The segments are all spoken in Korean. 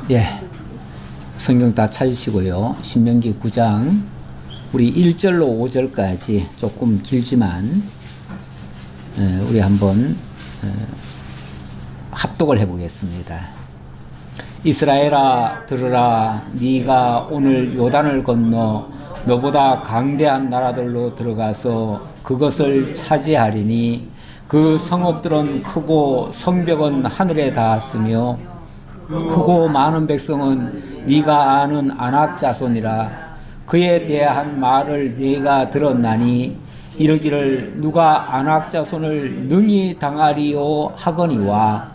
예, 성경 다 찾으시고요. 신명기 9장 우리 1절로 5절까지 조금 길지만 우리 한번 합독을 해보겠습니다. 이스라엘아 들으라, 네가 오늘 요단을 건너 너보다 강대한 나라들로 들어가서 그것을 차지하리니 그 성읍들은 크고 성벽은 하늘에 닿았으며 크고 많은 백성은 네가 아는 아낙 자손이라. 그에 대한 말을 네가 들었나니 이르기를 누가 아낙 자손을 능히 당하리요 하거니와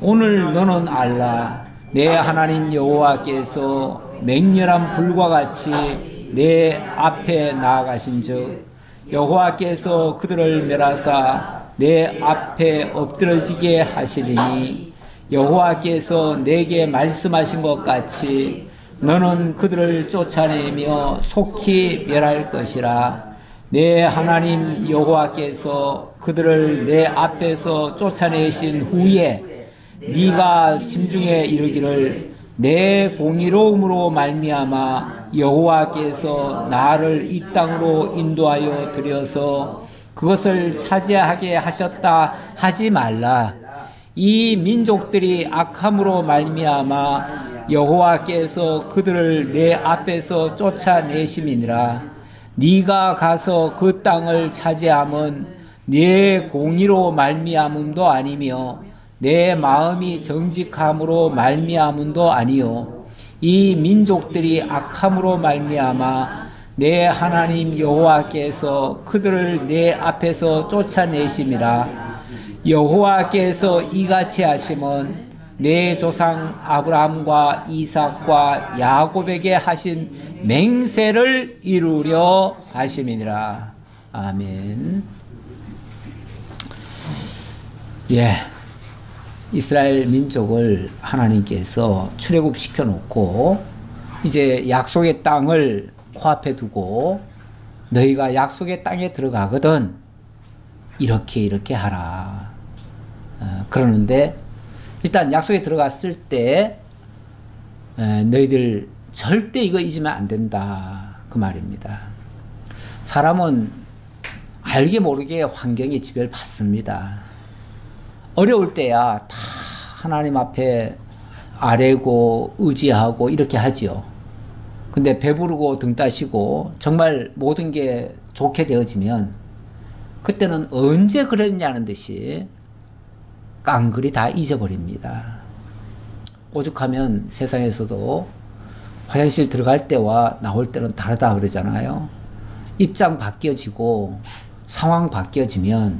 오늘 너는 알라. 내 하나님 여호와께서 맹렬한 불과 같이 내 앞에 나아가신즉 여호와께서 그들을 멸하사 내 앞에 엎드러지게 하시리니 여호와께서 내게 말씀하신 것 같이 너는 그들을 쫓아내며 속히 멸할 것이라. 내 하나님 여호와께서 그들을 내 앞에서 쫓아내신 후에 네가 심중에 이르기를 내 공의로움으로 말미암아 여호와께서 나를 이 땅으로 인도하여 들여서 그것을 차지하게 하셨다 하지 말라. 이 민족들이 악함으로 말미암아 여호와께서 그들을 내 앞에서 쫓아내심이니라. 네가 가서 그 땅을 차지함은 네 공의로 말미암음도 아니며 내 마음이 정직함으로 말미암음도 아니요 이 민족들이 악함으로 말미암아 내 하나님 여호와께서 그들을 내 앞에서 쫓아내심이라. 여호와께서 이같이 하심은 내 조상 아브라함과 이삭과 야곱에게 하신 맹세를 이루려 하심이니라. 아멘. 예, 이스라엘 민족을 하나님께서 출애굽시켜 놓고 이제 약속의 땅을 코앞에 두고 너희가 약속의 땅에 들어가거든 이렇게 하라. 그러는데 일단 약속에 들어갔을 때 너희들 절대 이거 잊으면 안 된다 그 말입니다. 사람은 알게 모르게 환경에 지배를 받습니다. 어려울 때야 다 하나님 앞에 아뢰고 의지하고 이렇게 하지요. 근데 배부르고 등 따시고 정말 모든 게 좋게 되어지면 그때는 언제 그랬냐는 듯이 깡그리 다 잊어버립니다. 오죽하면 세상에서도 화장실 들어갈 때와 나올 때는 다르다 그러잖아요. 입장 바뀌어지고 상황 바뀌어지면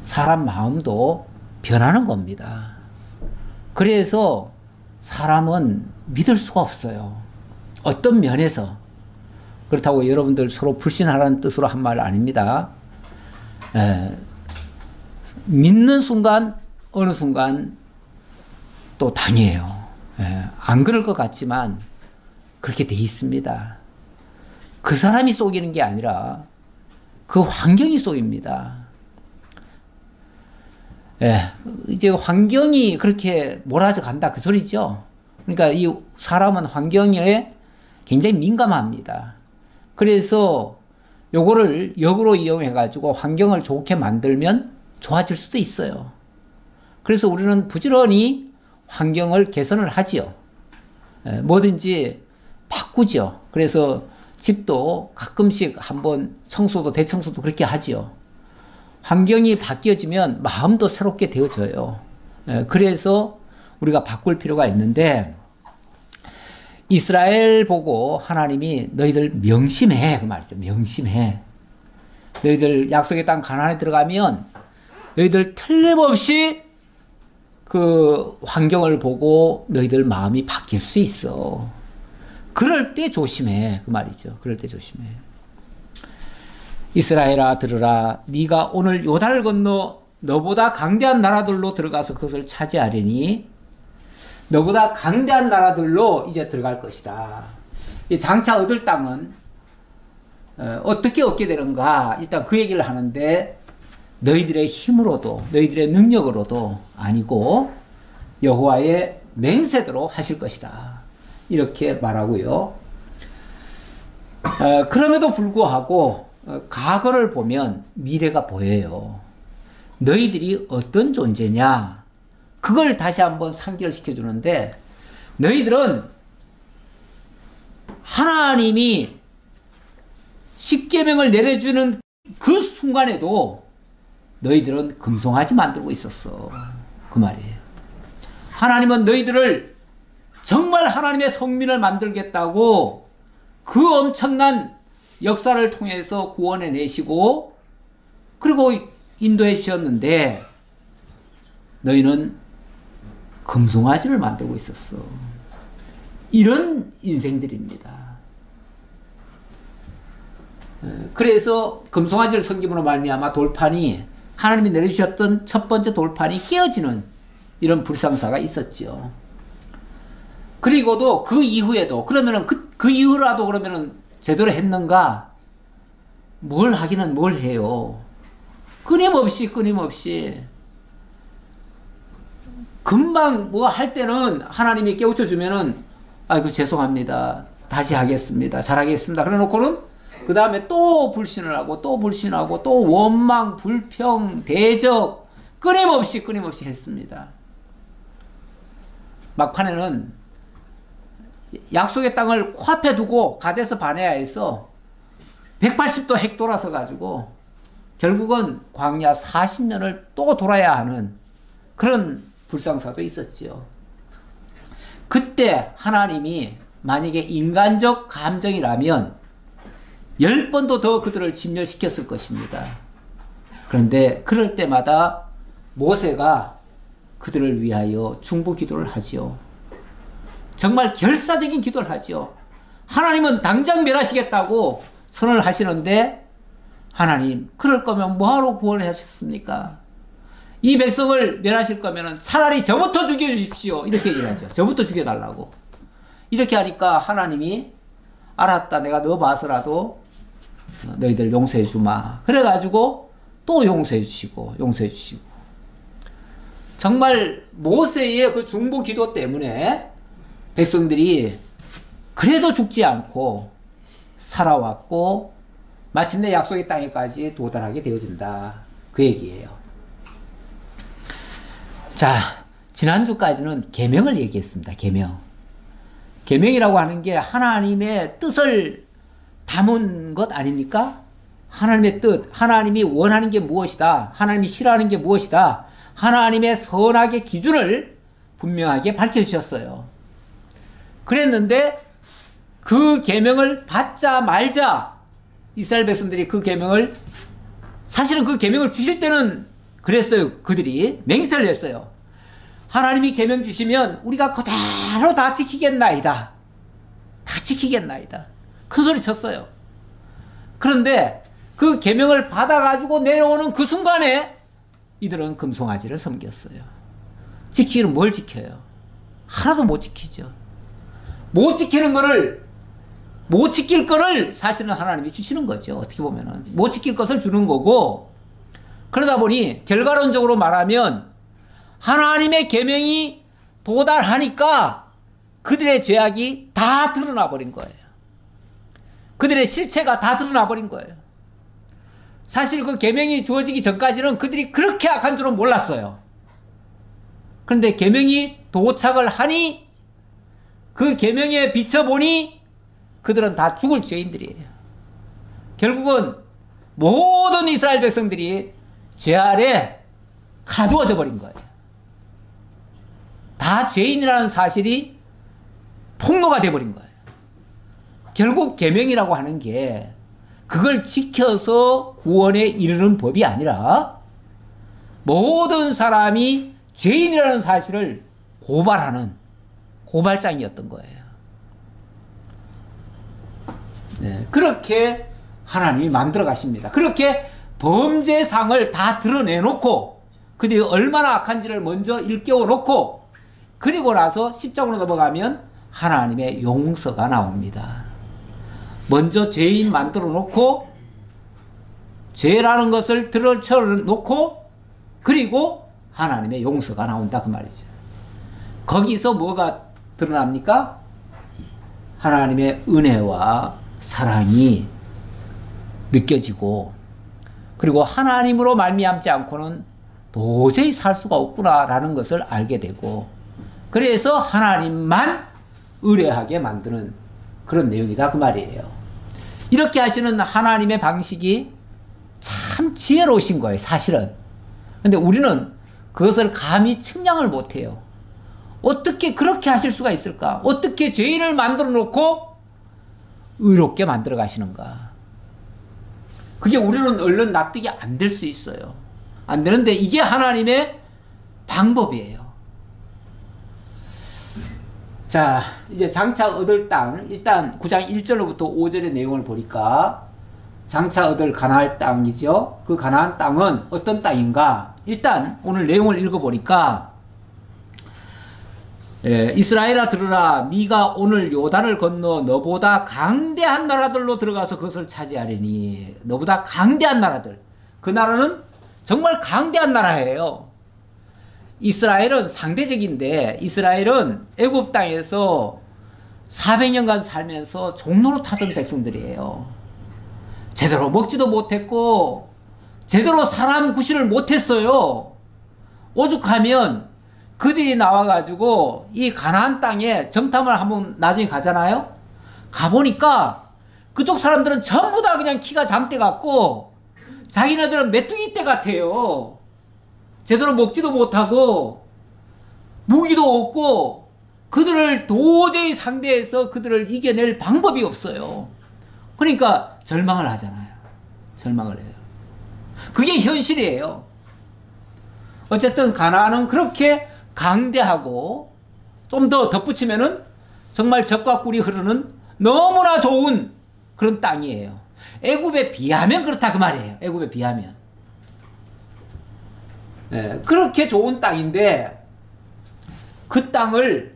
사람 마음도 변하는 겁니다. 그래서 사람은 믿을 수가 없어요. 어떤 면에서. 그렇다고 여러분들 서로 불신하라는 뜻으로 한 말 아닙니다. 믿는 순간 어느 순간 또 당해요. 안 그럴 것 같지만 그렇게 돼 있습니다. 그 사람이 속이는 게 아니라 그 환경이 속입니다. 이제 환경이 그렇게 몰아져 간다 그 소리죠. 그러니까 이 사람은 환경에 굉장히 민감합니다. 그래서 요거를 역으로 이용해 가지고 환경을 좋게 만들면 좋아질 수도 있어요. 그래서 우리는 부지런히 환경을 개선을 하지요. 뭐든지 바꾸죠. 그래서 집도 가끔씩 한번 청소도 대청소도 그렇게 하지요. 환경이 바뀌어지면 마음도 새롭게 되어져요. 그래서 우리가 바꿀 필요가 있는데 이스라엘 보고 하나님이 너희들 명심해 그 말이죠. 명심해. 너희들 약속의 땅 가나안에 들어가면 너희들 틀림없이 그 환경을 보고 너희들 마음이 바뀔 수 있어. 그럴 때 조심해 그 말이죠. 그럴 때 조심해. 이스라엘아 들으라, 네가 오늘 요단을 건너 너보다 강대한 나라들로 들어가서 그것을 차지하려니 너보다 강대한 나라들로 이제 들어갈 것이다. 이 장차 얻을 땅은 어떻게 얻게 되는가 일단 그 얘기를 하는데 너희들의 힘으로도 너희들의 능력으로도 아니고 여호와의 맹세대로 하실 것이다. 이렇게 말하고요. 그럼에도 불구하고 과거를 보면 미래가 보여요. 너희들이 어떤 존재냐? 그걸 다시 한번 상기를 주는데, 너희들은 하나님이 십계명을 내려주는 그 순간에도 너희들은 금송아지 만들고 있었어. 그 말이에요. 하나님은 너희들을 정말 하나님의 성민을 만들겠다고 그 엄청난 역사를 통해서 구원해 내시고 그리고 인도해 주셨는데, 너희는 금송아지를 만들고 있었어. 이런 인생들입니다. 그래서 금송아지를 섬김으로 말미암아 돌판이, 하나님이 내려주셨던 첫 번째 돌판이 깨어지는 이런 불상사가 있었죠. 그리고도 그 이후에도, 그러면은 그 이후라도 그러면은 제대로 했는가? 뭘 하기는 뭘 해요. 끊임없이 금방 뭐 할 때는 하나님이 깨우쳐 주면은 아이고 죄송합니다, 다시 하겠습니다, 잘하겠습니다, 그래 놓고는 그 다음에 또 불신을 하고 또 불신하고 또 원망, 불평, 대적 끊임없이 했습니다. 막판에는 약속의 땅을 코앞에 두고 가데스 바네아에서 180도 핵 돌아서 가지고 결국은 광야 40년을 또 돌아야 하는 그런 불상사도 있었죠. 그때 하나님이 만약에 인간적 감정이라면 10번도 더 그들을 진멸시켰을 것입니다. 그런데 그럴 때마다 모세가 그들을 위하여 중보 기도를 하지요. 정말 결사적인 기도를 하죠. 하나님은 당장 멸하시겠다고 선언을 하시는데, 하나님 그럴 거면 뭐하러 구원을 하셨습니까? 이 백성을 멸하실 거면 차라리 저부터 죽여주십시오, 이렇게 얘기를 하죠. 저부터 죽여달라고. 이렇게 하니까 하나님이 알았다, 내가 너 봐서라도 너희들 용서해 주마. 그래가지고 또 용서해 주시고 정말 모세의 그 중보 기도 때문에 백성들이 그래도 죽지 않고 살아왔고 마침내 약속의 땅에까지 도달하게 되어진다, 그 얘기예요. 자, 지난주까지는 계명을 얘기했습니다. 계명이라고 하는 게 하나님의 뜻을 담은 것 아닙니까? 하나님의 뜻, 하나님이 원하는 게 무엇이다, 하나님이 싫어하는 게 무엇이다, 하나님의 선악의 기준을 분명하게 밝혀주셨어요. 그랬는데 그 계명을 받자 말자 이스라엘 백성들이 그 계명을, 사실은 그 계명을 주실 때는 그랬어요. 그들이 맹세를 했어요. 하나님이 계명 주시면 우리가 그대로 다 지키겠나이다, 큰 소리 쳤어요. 그런데 그 계명을 받아가지고 내려오는 그 순간에 이들은 금송아지를 섬겼어요. 지키기는 뭘 지켜요? 하나도 못 지키죠. 못 지킬 거를 사실은 하나님이 주시는 거죠. 어떻게 보면은 못 지킬 것을 주는 거고, 그러다 보니 결과론적으로 말하면 하나님의 계명이 도달하니까 그들의 죄악이 다 드러나 버린 거예요. 그들의 실체가 다 드러나 버린 거예요. 사실 그 계명이 주어지기 전까지는 그들이 그렇게 악한 줄은 몰랐어요. 그런데 계명이 도착을 하니, 그 계명에 비춰보니 그들은 다 죽을 죄인들이에요. 결국은 모든 이스라엘 백성들이 죄 아래 가두어져 버린 거예요. 다 죄인이라는 사실이 폭로가 돼버린 거예요. 결국 계명이라고 하는 게 그걸 지켜서 구원에 이르는 법이 아니라 모든 사람이 죄인이라는 사실을 고발하는 고발장이었던 거예요. 네, 그렇게 하나님이 만들어 가십니다. 그렇게 범죄상을 다 드러내놓고 그들이 얼마나 악한지를 먼저 일깨워놓고, 그리고 나서 10장으로 넘어가면 하나님의 용서가 나옵니다. 먼저 죄인 만들어 놓고 죄라는 것을 드러쳐 놓고 그리고 하나님의 용서가 나온다, 그 말이죠. 거기서 뭐가 드러납니까? 하나님의 은혜와 사랑이 느껴지고, 그리고 하나님으로 말미암지 않고는 도저히 살 수가 없구나라는 것을 알게 되고, 그래서 하나님만 의뢰하게 만드는 그런 내용이다 그 말이에요. 이렇게 하시는 하나님의 방식이 참 지혜로우신 거예요, 사실은. 근데 우리는 그것을 감히 측량을 못해요. 어떻게 그렇게 하실 수가 있을까? 어떻게 죄인을 만들어 놓고 의롭게 만들어 가시는가? 그게 우리는 얼른 납득이 안 될 수 있어요. 안 되는데 이게 하나님의 방법이에요. 자, 이제 장차 얻을 땅, 일단 9장 1절로부터 5절의 내용을 보니까 장차 얻을 가나안 땅이죠. 그 가나안 땅은 어떤 땅인가? 일단 오늘 내용을 읽어보니까 이스라엘아 들으라, 네가 오늘 요단을 건너 너보다 강대한 나라들로 들어가서 그것을 차지하리니. 너보다 강대한 나라들, 그 나라는 정말 강대한 나라예요. 이스라엘은 상대적인데, 이스라엘은 애굽 땅에서 400년간 살면서 종로로 타던 백성들이에요. 제대로 먹지도 못했고 제대로 사람 구실을 못했어요. 오죽하면 그들이 나와가지고 이 가나안 땅에 정탐을 한번 나중에 가잖아요. 가보니까 그쪽 사람들은 전부 다 그냥 키가 장대 같고 자기네들은 메뚜기 떼 같아요. 제대로 먹지도 못하고 무기도 없고 그들을 도저히 상대해서 그들을 이겨낼 방법이 없어요. 그러니까 절망을 하잖아요. 절망을 해요. 그게 현실이에요. 어쨌든 가나안은 그렇게 강대하고, 좀 더 덧붙이면은 정말 젖과 꿀이 흐르는 너무나 좋은 그런 땅이에요. 애굽에 비하면 그렇다 그 말이에요. 애굽에 비하면. 네, 그렇게 좋은 땅인데 그 땅을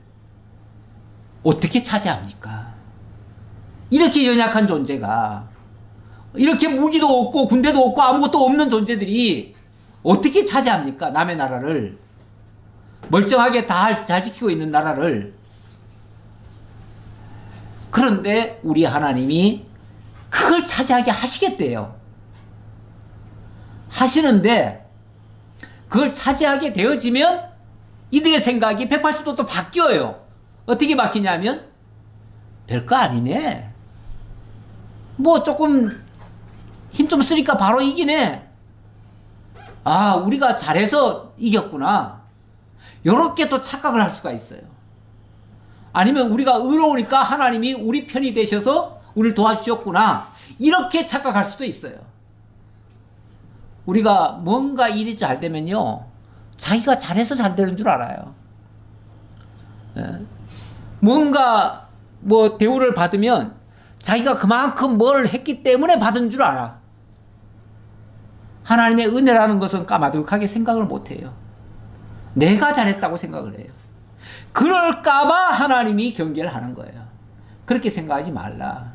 어떻게 차지합니까? 이렇게 연약한 존재가, 이렇게 무기도 없고 군대도 없고 아무것도 없는 존재들이 어떻게 차지합니까? 남의 나라를, 멀쩡하게 다 잘 지키고 있는 나라를. 그런데 우리 하나님이 그걸 차지하게 하시겠대요. 하시는데 그걸 차지하게 되어지면 이들의 생각이 180도 또 바뀌어요. 어떻게 바뀌냐면, 별거 아니네, 뭐 조금 힘 좀 쓰니까 바로 이기네, 아 우리가 잘해서 이겼구나, 요렇게 또 착각을 할 수가 있어요. 아니면 우리가 의로우니까 하나님이 우리 편이 되셔서 우리를 도와주셨구나, 이렇게 착각할 수도 있어요. 우리가 뭔가 일이 잘 되면요, 자기가 잘해서 잘 되는 줄 알아요. 뭔가 뭐 대우를 받으면 자기가 그만큼 뭘 했기 때문에 받은 줄 알아. 하나님의 은혜라는 것은 까마득하게 생각을 못해요. 내가 잘했다고 생각을 해요. 그럴까봐 하나님이 경계를 하는 거예요. 그렇게 생각하지 말라.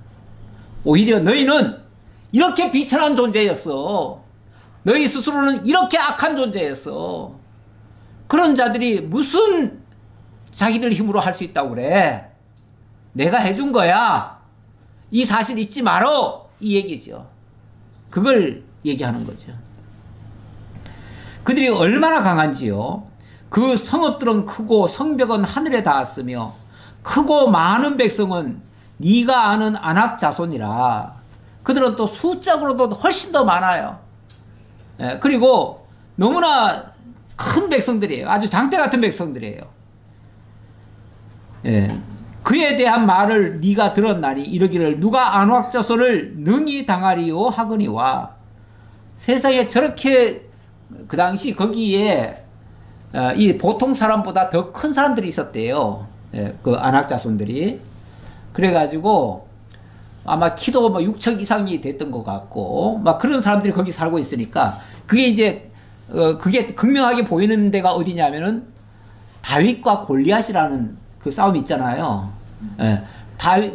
오히려 너희는 이렇게 비천한 존재였어. 너희 스스로는 이렇게 악한 존재였어. 그런 자들이 무슨 자기들 힘으로 할 수 있다고 그래. 내가 해준 거야. 이 사실 잊지 말어. 이 얘기죠. 그걸 얘기하는 거죠. 그들이 얼마나 강한지요. 그 성읍들은 크고 성벽은 하늘에 닿았으며 크고 많은 백성은 네가 아는 아낙 자손이라. 그들은 또 숫자적으로도 훨씬 더 많아요. 그리고 너무나 큰 백성들이에요. 아주 장대 같은 백성들이에요. 그에 대한 말을 네가 들었나니 이르기를 누가 아낙 자손을 능히 당하리요 하거니와. 세상에 저렇게 그 당시 거기에 이 보통 사람보다 더 큰 사람들이 있었대요. 그 아낙 자손들이. 그래가지고 아마 키도 뭐 6척 이상이 됐던 것 같고 막 그런 사람들이 거기 살고 있으니까 그게 이제 그게 극명하게 보이는 데가 어디냐면은 다윗과 골리앗이라는 그 싸움이 있잖아요.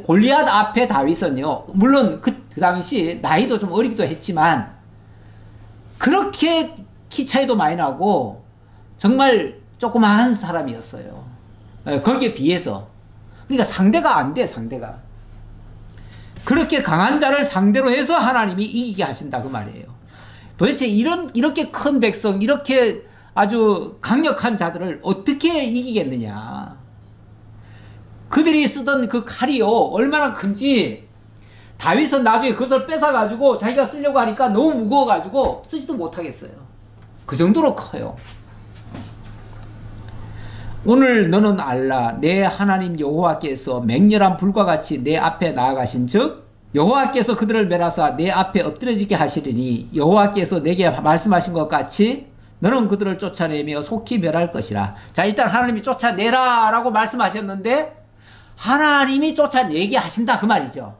골리앗 앞에 다윗은요, 물론 그 당시 나이도 좀 어리기도 했지만 그렇게 키 차이도 많이 나고 정말 조그마한 사람이었어요. 거기에 비해서. 그러니까 상대가 안 돼, 상대가. 그렇게 강한 자를 상대로 해서 하나님이 이기게 하신다 그 말이에요. 도대체 이렇게 큰 백성, 이렇게 아주 강력한 자들을 어떻게 이기겠느냐. 그들이 쓰던 그 칼이요 얼마나 큰지 다윗은 나중에 그것을 뺏어가지고 자기가 쓰려고 하니까 너무 무거워가지고 쓰지도 못하겠어요. 그 정도로 커요. 오늘 너는 알라 내 하나님 여호와께서 맹렬한 불과 같이 내 앞에 나아가신즉 여호와께서 그들을 멸하사 내 앞에 엎드려지게 하시리니 여호와께서 내게 말씀하신 것 같이 너는 그들을 쫓아내며 속히 멸할 것이라. 자, 일단 하나님이 쫓아내라 라고 말씀하셨는데 하나님이 쫓아내게 하신다 그 말이죠.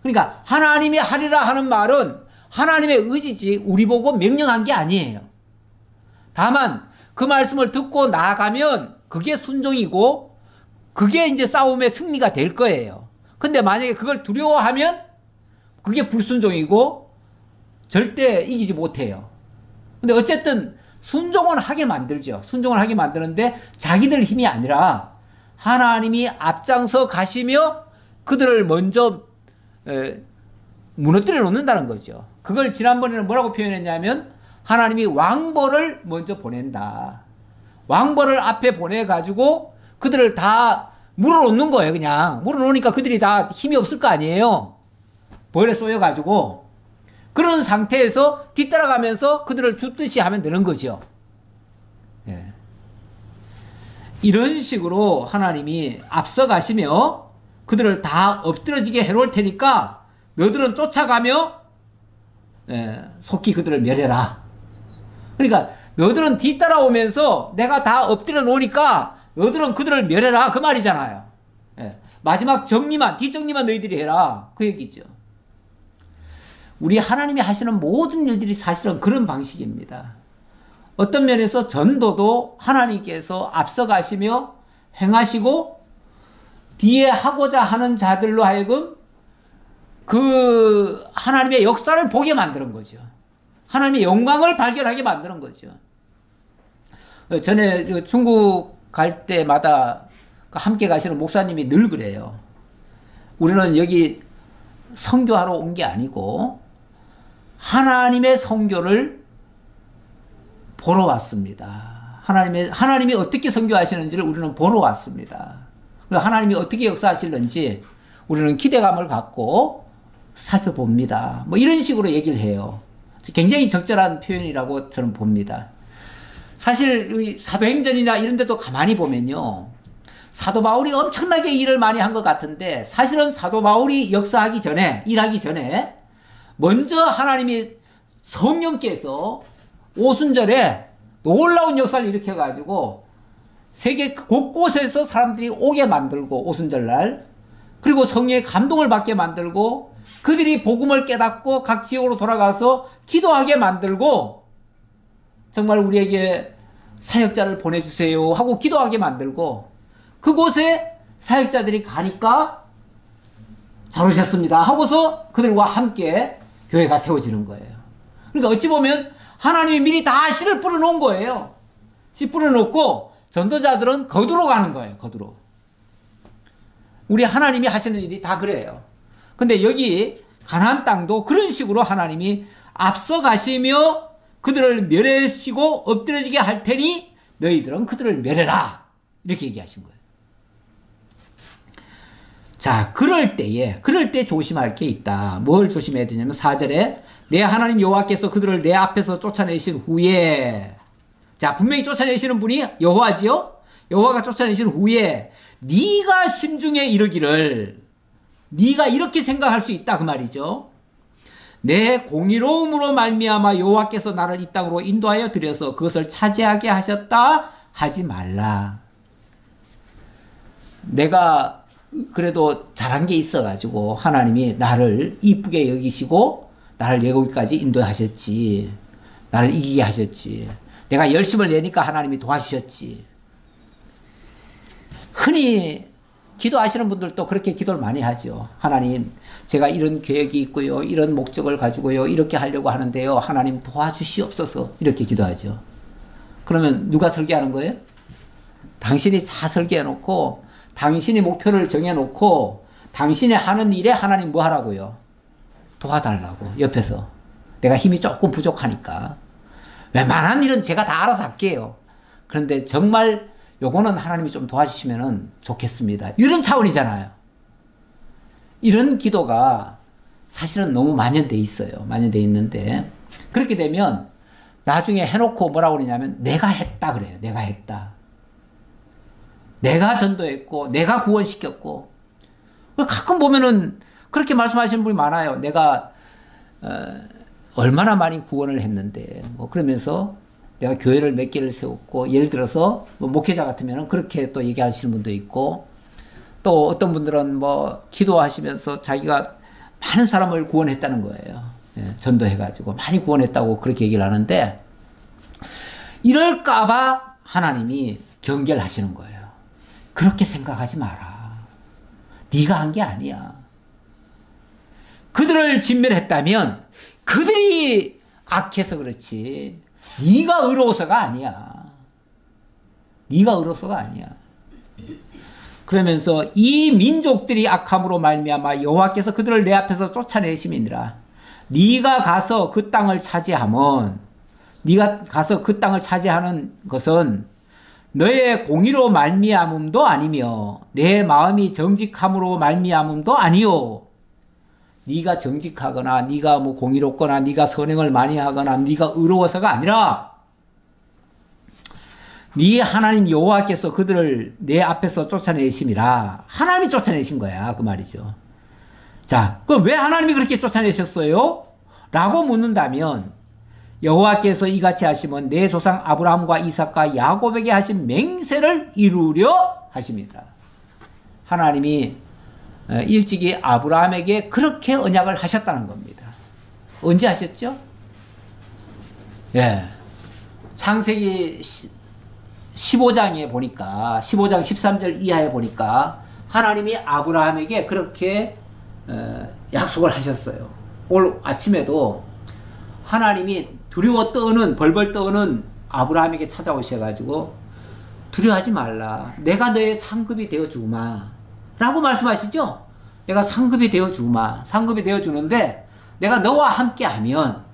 그러니까 하나님이 하리라 하는 말은 하나님의 의지지 우리 보고 명령한 게 아니에요. 다만 그 말씀을 듣고 나아가면 그게 순종이고 그게 이제 싸움의 승리가 될 거예요. 근데 만약에 그걸 두려워하면 그게 불순종이고 절대 이기지 못해요. 근데 어쨌든 순종은 하게 만들죠. 순종을 하게 만드는데 자기들 힘이 아니라 하나님이 앞장서 가시며 그들을 먼저 무너뜨려 놓는다는 거죠. 그걸 지난번에는 뭐라고 표현했냐면 하나님이 왕벌을 먼저 보낸다. 왕벌을 앞에 보내가지고 그들을 다 물어놓는 거예요. 그냥 물어놓으니까 그들이 다 힘이 없을 거 아니에요. 벌에 쏘여가지고 그런 상태에서 뒤따라가면서 그들을 줍듯이 하면 되는 거죠. 예. 이런 식으로 하나님이 앞서가시며 그들을 다 엎드러지게 해놓을 테니까 너들은 쫓아가며 속히 그들을 멸해라. 그러니까 너들은 뒤따라오면서 내가 다 엎드려 놓으니까 너들은 그들을 멸해라 그 말이잖아요. 마지막 정리만 뒷정리만 너희들이 해라 그 얘기죠. 우리 하나님이 하시는 모든 일들이 사실은 그런 방식입니다. 어떤 면에서 전도도 하나님께서 앞서가시며 행하시고 뒤에 하고자 하는 자들로 하여금 그 하나님의 역사를 보게 만드는 거죠. 하나님의 영광을 발견하게 만드는 거죠. 전에 중국 갈 때마다 함께 가시는 목사님이 늘 그래요. 우리는 여기 선교하러 온 게 아니고 하나님의 선교를 보러 왔습니다. 하나님이 어떻게 선교하시는지를 우리는 보러 왔습니다. 그리고 하나님이 어떻게 역사하시는지 우리는 기대감을 갖고 살펴봅니다. 뭐 이런 식으로 얘기를 해요. 굉장히 적절한 표현이라고 저는 봅니다. 사실 사도행전이나 이런 데도 가만히 보면요. 사도 바울이 엄청나게 일을 많이 한 것 같은데 사실은 사도 바울이 역사하기 전에 일하기 전에 먼저 하나님이 성령께서 오순절에 놀라운 역사를 일으켜가지고 세계 곳곳에서 사람들이 오게 만들고 오순절날 그리고 성령의 감동을 받게 만들고 그들이 복음을 깨닫고 각 지역으로 돌아가서 기도하게 만들고 정말 우리에게 사역자를 보내주세요 하고 기도하게 만들고 그곳에 사역자들이 가니까 잘 오셨습니다 하고서 그들과 함께 교회가 세워지는 거예요. 그러니까 어찌 보면 하나님이 미리 다 씨를 뿌려놓은 거예요. 씨 뿌려놓고 전도자들은 거두러 가는 거예요. 거두러. 우리 하나님이 하시는 일이 다 그래요. 근데 여기 가나안 땅도 그런 식으로 하나님이 앞서가시며 그들을 멸하시고 엎드려지게 할 테니 너희들은 그들을 멸해라 이렇게 얘기하신 거예요. 자, 그럴 때 조심할 게 있다. 뭘 조심해야 되냐면 4절에 내 하나님 여호와께서 그들을 내 앞에서 쫓아내신 후에 자, 분명히 쫓아내시는 분이 여호와지요. 여호와가 쫓아내신 후에 네가 심중에 이르기를 네가 이렇게 생각할 수 있다 그 말이죠. 내 공의로움으로 말미암아 여호와께서 나를 이 땅으로 인도하여 들여서 그것을 차지하게 하셨다 하지 말라. 내가 그래도 잘한 게 있어가지고 하나님이 나를 이쁘게 여기시고 나를 여기까지 인도하셨지. 나를 이기게 하셨지. 내가 열심을 내니까 하나님이 도와주셨지. 흔히 기도하시는 분들도 그렇게 기도를 많이 하죠. 하나님, 제가 이런 계획이 있고요. 이런 목적을 가지고요. 이렇게 하려고 하는데요. 하나님 도와주시옵소서. 이렇게 기도하죠. 그러면 누가 설계하는 거예요? 당신이 다 설계해 놓고 당신이 목표를 정해 놓고 당신이 하는 일에 하나님 뭐 하라고요? 도와달라고. 옆에서. 내가 힘이 조금 부족하니까. 웬만한 일은 제가 다 알아서 할게요. 그런데 정말 요거는 하나님이 좀 도와주시면 좋겠습니다. 이런 차원이잖아요. 이런 기도가 사실은 너무 만연돼 있어요. 만연돼 있는데 그렇게 되면 나중에 해놓고 뭐라고 그러냐면 내가 했다 그래요. 내가 했다. 내가 전도했고 내가 구원시켰고 가끔 보면은 그렇게 말씀하시는 분이 많아요. 내가 얼마나 많이 구원을 했는데 뭐 그러면서 내가 교회를 몇 개를 세웠고 예를 들어서 뭐 목회자 같으면 그렇게 또 얘기하시는 분도 있고 또 어떤 분들은 뭐 기도하시면서 자기가 많은 사람을 구원했다는 거예요. 예, 전도해가지고 많이 구원했다고 그렇게 얘기를 하는데 이럴까봐 하나님이 경계하시는 거예요. 그렇게 생각하지 마라. 네가 한 게 아니야. 그들을 진멸했다면 그들이 악해서 그렇지 네가 의로워서가 아니야. 네가 의로워서가 아니야. 그러면서 이 민족들이 악함으로 말미암아 여호와께서 그들을 내 앞에서 쫓아내심이니라. 네가 가서 그 땅을 차지하면 네가 가서 그 땅을 차지하는 것은 너의 공의로 말미암음도 아니며 내 마음이 정직함으로 말미암음도 아니요. 네가 정직하거나 네가 뭐 공의롭거나 네가 선행을 많이 하거나 네가 의로워서가 아니라 네 하나님 여호와께서 그들을 내 앞에서 쫓아내심이라. 하나님이 쫓아내신 거야 그 말이죠. 자, 그럼 왜 하나님이 그렇게 쫓아내셨어요? 라고 묻는다면 여호와께서 이같이 하시면 내 조상 아브라함과 이삭과 야곱에게 하신 맹세를 이루려 하십니다. 하나님이 일찍이 아브라함에게 그렇게 언약을 하셨다는 겁니다. 언제 하셨죠? 예. 창세기 15장에 보니까 15장 13절 이하에 보니까 하나님이 아브라함에게 그렇게 약속을 하셨어요. 오늘 아침에도 하나님이 두려워 떠는 벌벌 떠는 아브라함에게 찾아오셔가지고 두려워하지 말라. 내가 너의 상급이 되어주마 라고 말씀하시죠. 내가 상급이 되어주마. 상급이 되어주는데 내가 너와 함께하면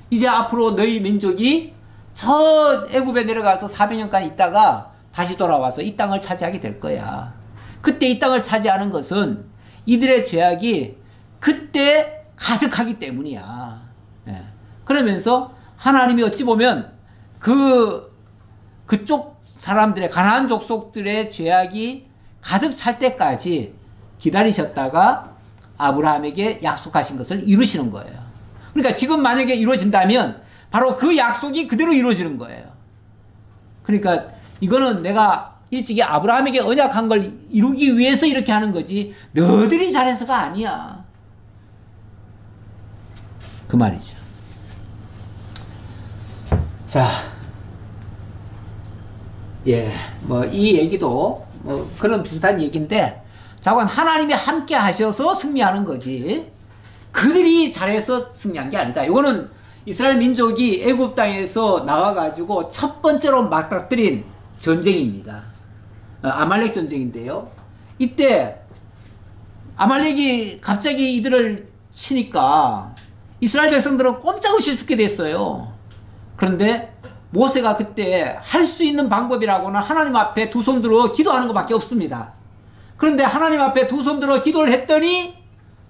이제 앞으로 너희 민족이 저 애굽에 내려가서 400년간 있다가 다시 돌아와서 이 땅을 차지하게 될 거야. 그때 이 땅을 차지하는 것은 이들의 죄악이 그때 가득하기 때문이야. 예. 그러면서 하나님이 어찌 보면 그쪽 사람들의 가나안 족속들의 죄악이 가득 찰 때까지 기다리셨다가 아브라함에게 약속하신 것을 이루시는 거예요. 그러니까 지금 만약에 이루어진다면 바로 그 약속이 그대로 이루어지는 거예요. 그러니까 이거는 내가 일찍이 아브라함에게 언약한 걸 이루기 위해서 이렇게 하는 거지 너희들이 잘해서가 아니야. 그 말이죠. 자, 예, 뭐 이 얘기도 뭐 그런 비슷한 얘기인데, 자관 하나님이 함께 하셔서 승리하는 거지 그들이 잘해서 승리한 게 아니다. 이거는 이스라엘 민족이 애굽 땅에서 나와가지고 첫 번째로 맞닥뜨린 전쟁입니다. 아말렉 전쟁인데요. 이때 아말렉이 갑자기 이들을 치니까 이스라엘 백성들은 꼼짝없이 죽게 됐어요. 그런데 모세가 그때 할 수 있는 방법이라고는 하나님 앞에 두 손 들어 기도하는 것밖에 없습니다. 그런데 하나님 앞에 두 손 들어 기도를 했더니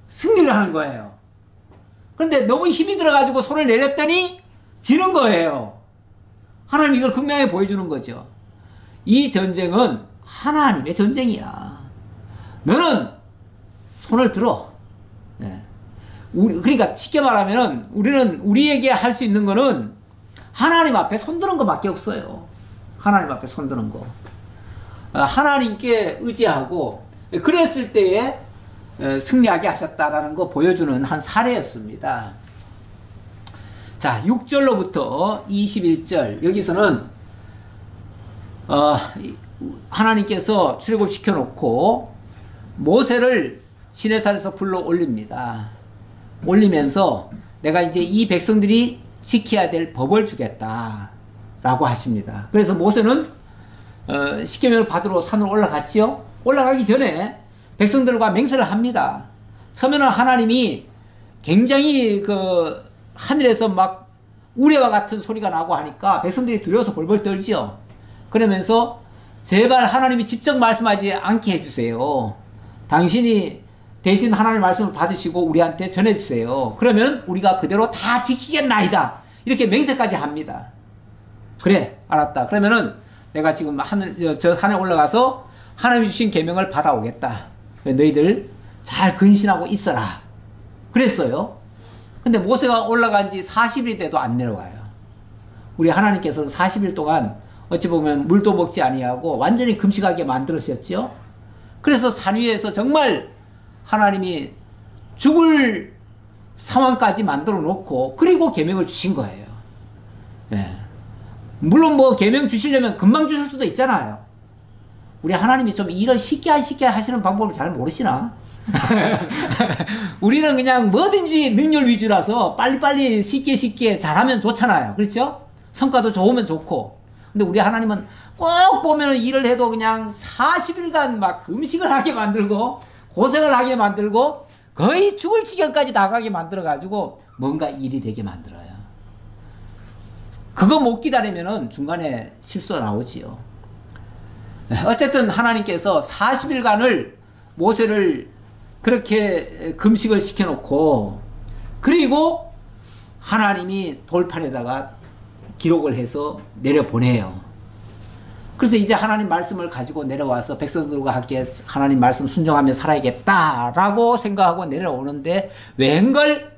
승리를 하는 거예요. 그런데 너무 힘이 들어가지고 손을 내렸더니 지는 거예요. 하나님 이걸 극명하게 보여주는 거죠. 이 전쟁은 하나님의 전쟁이야. 너는 손을 들어. 네. 그러니까 쉽게 말하면 우리는 우리에게 할 수 있는 거는 하나님 앞에 손드는 것밖에 없어요. 하나님 앞에 손드는 거. 하나님께 의지하고 그랬을 때에 승리하게 하셨다라는 거 보여주는 한 사례였습니다. 자, 6절로부터 21절 여기서는 하나님께서 출애굽시켜 놓고 모세를 시내산에서 불러 올립니다. 올리면서 내가 이제 이 백성들이 지켜야 될 법을 주겠다 라고 하십니다. 그래서 모세는 십계명을 받으러 산으로 올라갔지요. 올라가기 전에 백성들과 맹세를 합니다. 처음에는 하나님이 굉장히 그 하늘에서 막 우레와 같은 소리가 나고 하니까 백성들이 두려워서 벌벌 떨지요. 그러면서 제발 하나님이 직접 말씀하지 않게 해주세요. 당신이 대신 하나님의 말씀을 받으시고 우리한테 전해주세요. 그러면 우리가 그대로 다 지키겠나이다. 이렇게 맹세까지 합니다. 그래, 알았다. 그러면은 내가 지금 저 산에 올라가서 하나님이 주신 계명을 받아오겠다. 너희들 잘 근신하고 있어라. 그랬어요. 근데 모세가 올라간 지 40일이 돼도 안 내려와요. 우리 하나님께서는 40일 동안 어찌 보면 물도 먹지 아니하고 완전히 금식하게 만들으셨죠. 그래서 산 위에서 정말 하나님이 죽을 상황까지 만들어 놓고 그리고 계명을 주신 거예요. 예. 물론 뭐 계명 주시려면 금방 주실 수도 있잖아요. 우리 하나님이 좀 일을 쉽게 하시는 방법을 잘 모르시나? 우리는 그냥 뭐든지 능률 위주라서 빨리빨리 쉽게 잘하면 좋잖아요. 그렇죠? 성과도 좋으면 좋고. 근데 우리 하나님은 꼭 보면 일을 해도 그냥 40일간 막 음식을 하게 만들고 고생을 하게 만들고 거의 죽을 지경까지 나가게 만들어가지고 뭔가 일이 되게 만들어요. 그거 못 기다리면은 중간에 실수가 나오지요. 어쨌든 하나님께서 40일간을 모세를 그렇게 금식을 시켜놓고 그리고 하나님이 돌판에다가 기록을 해서 내려보내요. 그래서 이제 하나님 말씀을 가지고 내려와서 백성들과 함께 하나님 말씀 순종하며 살아야겠다라고 생각하고 내려오는데 웬걸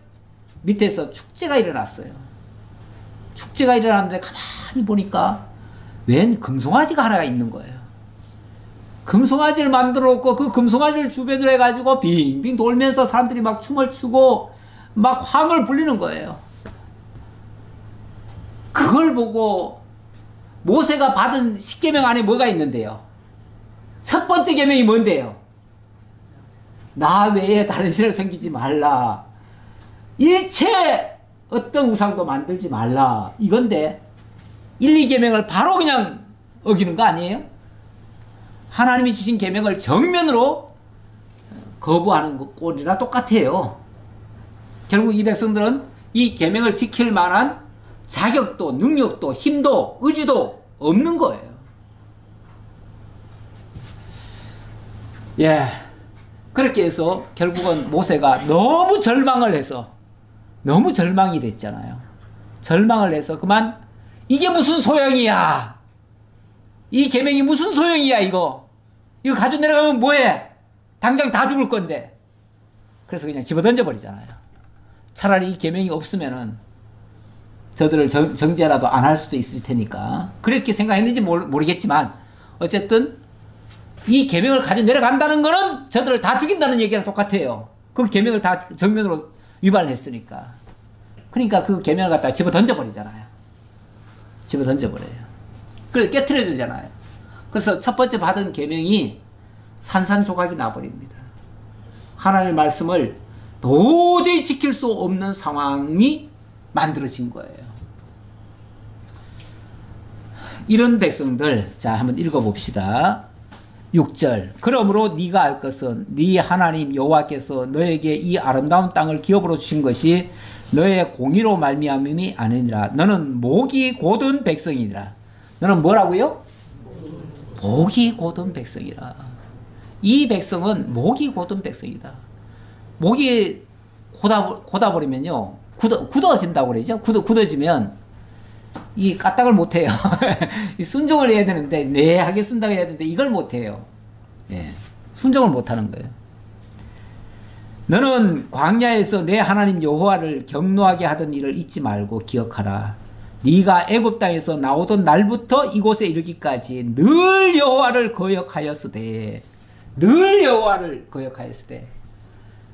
밑에서 축제가 일어났어요. 축제가 일어났는데 가만히 보니까 웬 금송아지가 하나가 있는 거예요. 금송아지를 만들어 놓고 그 금송아지를 주변으로 해가지고 빙빙 돌면서 사람들이 막 춤을 추고 막 황을 불리는 거예요. 그걸 보고 모세가 받은 십계명 안에 뭐가 있는데요? 첫 번째 계명이 뭔데요? 나 외에 다른 신을 섬기지 말라. 일체 어떤 우상도 만들지 말라. 이건데 1, 2계명을 바로 그냥 어기는 거 아니에요? 하나님이 주신 계명을 정면으로 거부하는 꼴이랑 똑같아요. 결국 이 백성들은 이 계명을 지킬 만한 자격도 능력도 힘도 의지도 없는 거예요. 예, 그렇게 해서 결국은 모세가 너무 절망을 해서 너무 절망이 됐잖아요. 절망을 해서 그만 이게 무슨 소용이야. 이 계명이 무슨 소용이야. 이거 가지고 내려가면 뭐해. 당장 다 죽을 건데. 그래서 그냥 집어던져 버리잖아요. 차라리 이 계명이 없으면은 저들을 정죄라도 안 할 수도 있을 테니까 그렇게 생각했는지 모르겠지만 어쨌든 이 계명을 가지고 내려간다는 거는 저들을 다 죽인다는 얘기랑 똑같아요. 그 계명을 다 정면으로 위반을 했으니까. 그러니까 그 계명을 갖다가 집어 던져버리잖아요. 집어 던져버려요. 그래서 깨트려지잖아요. 그래서 첫 번째 받은 계명이 산산조각이 나버립니다. 하나님의 말씀을 도저히 지킬 수 없는 상황이 만들어진 거예요. 이런 백성들, 자 한번 읽어봅시다. 6절. 그러므로 네가 알 것은 네 하나님 여호와께서 너에게 이 아름다운 땅을 기업으로 주신 것이 너의 공의로 말미암음이 아니니라. 너는 목이 곧은 백성이니라. 너는 뭐라고요? 목이 곧은 백성이라. 이 백성은 목이 곧은 백성이다. 목이 곧아버리면요 굳어진다고 그러죠. 굳어지면 이 까딱을 못해요. 순종을 해야 되는데 네 하겠습니다 해야 되는데 이걸 못해요. 예, 순종을 못하는 거예요. 너는 광야에서 내 하나님 여호와를 경노하게 하던 일을 잊지 말고 기억하라. 네가 애굽 땅에서 나오던 날부터 이곳에 이르기까지 늘 여호와를 거역하였으되 늘 여호와를 거역하였으되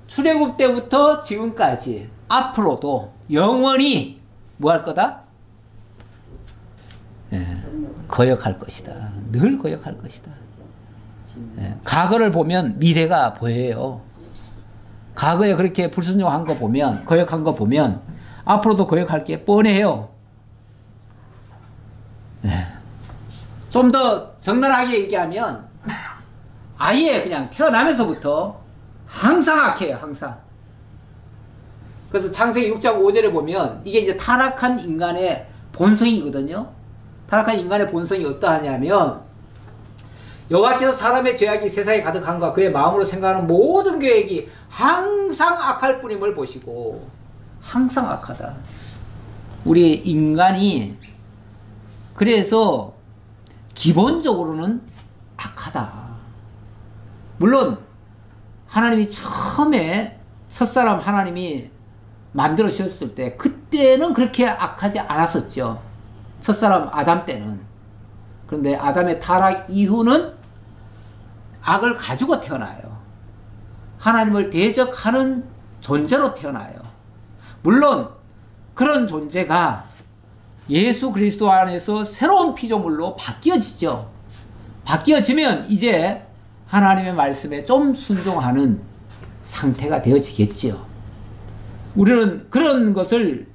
출애굽 때부터 지금까지 앞으로도 영원히 뭐 할 거다? 예, 거역할 것이다. 늘 거역할 것이다. 예, 과거를 보면 미래가 보여요. 과거에 그렇게 불순종한 거 보면 거역한 거 보면 앞으로도 거역할 게 뻔해요. 예. 좀 더 적나라하게 얘기하면 아예 그냥 태어나면서부터 항상 악해요. 항상. 그래서 창세기 6장 5절에 보면 이게 이제 타락한 인간의 본성이거든요. 타락한 인간의 본성이 어떠하냐면 여호와께서 사람의 죄악이 세상에 가득한과 그의 마음으로 생각하는 모든 계획이 항상 악할 뿐임을 보시고. 항상 악하다. 우리 인간이 그래서 기본적으로는 악하다. 물론 하나님이 처음에 첫사람 하나님이 만들어 주셨을 때 그때는 그렇게 악하지 않았었죠. 첫사람 아담 때는. 그런데 아담의 타락 이후는 악을 가지고 태어나요. 하나님을 대적하는 존재로 태어나요. 물론 그런 존재가 예수 그리스도 안에서 새로운 피조물로 바뀌어지죠. 바뀌어지면 이제 하나님의 말씀에 좀 순종하는 상태가 되어지겠지요. 우리는 그런 것을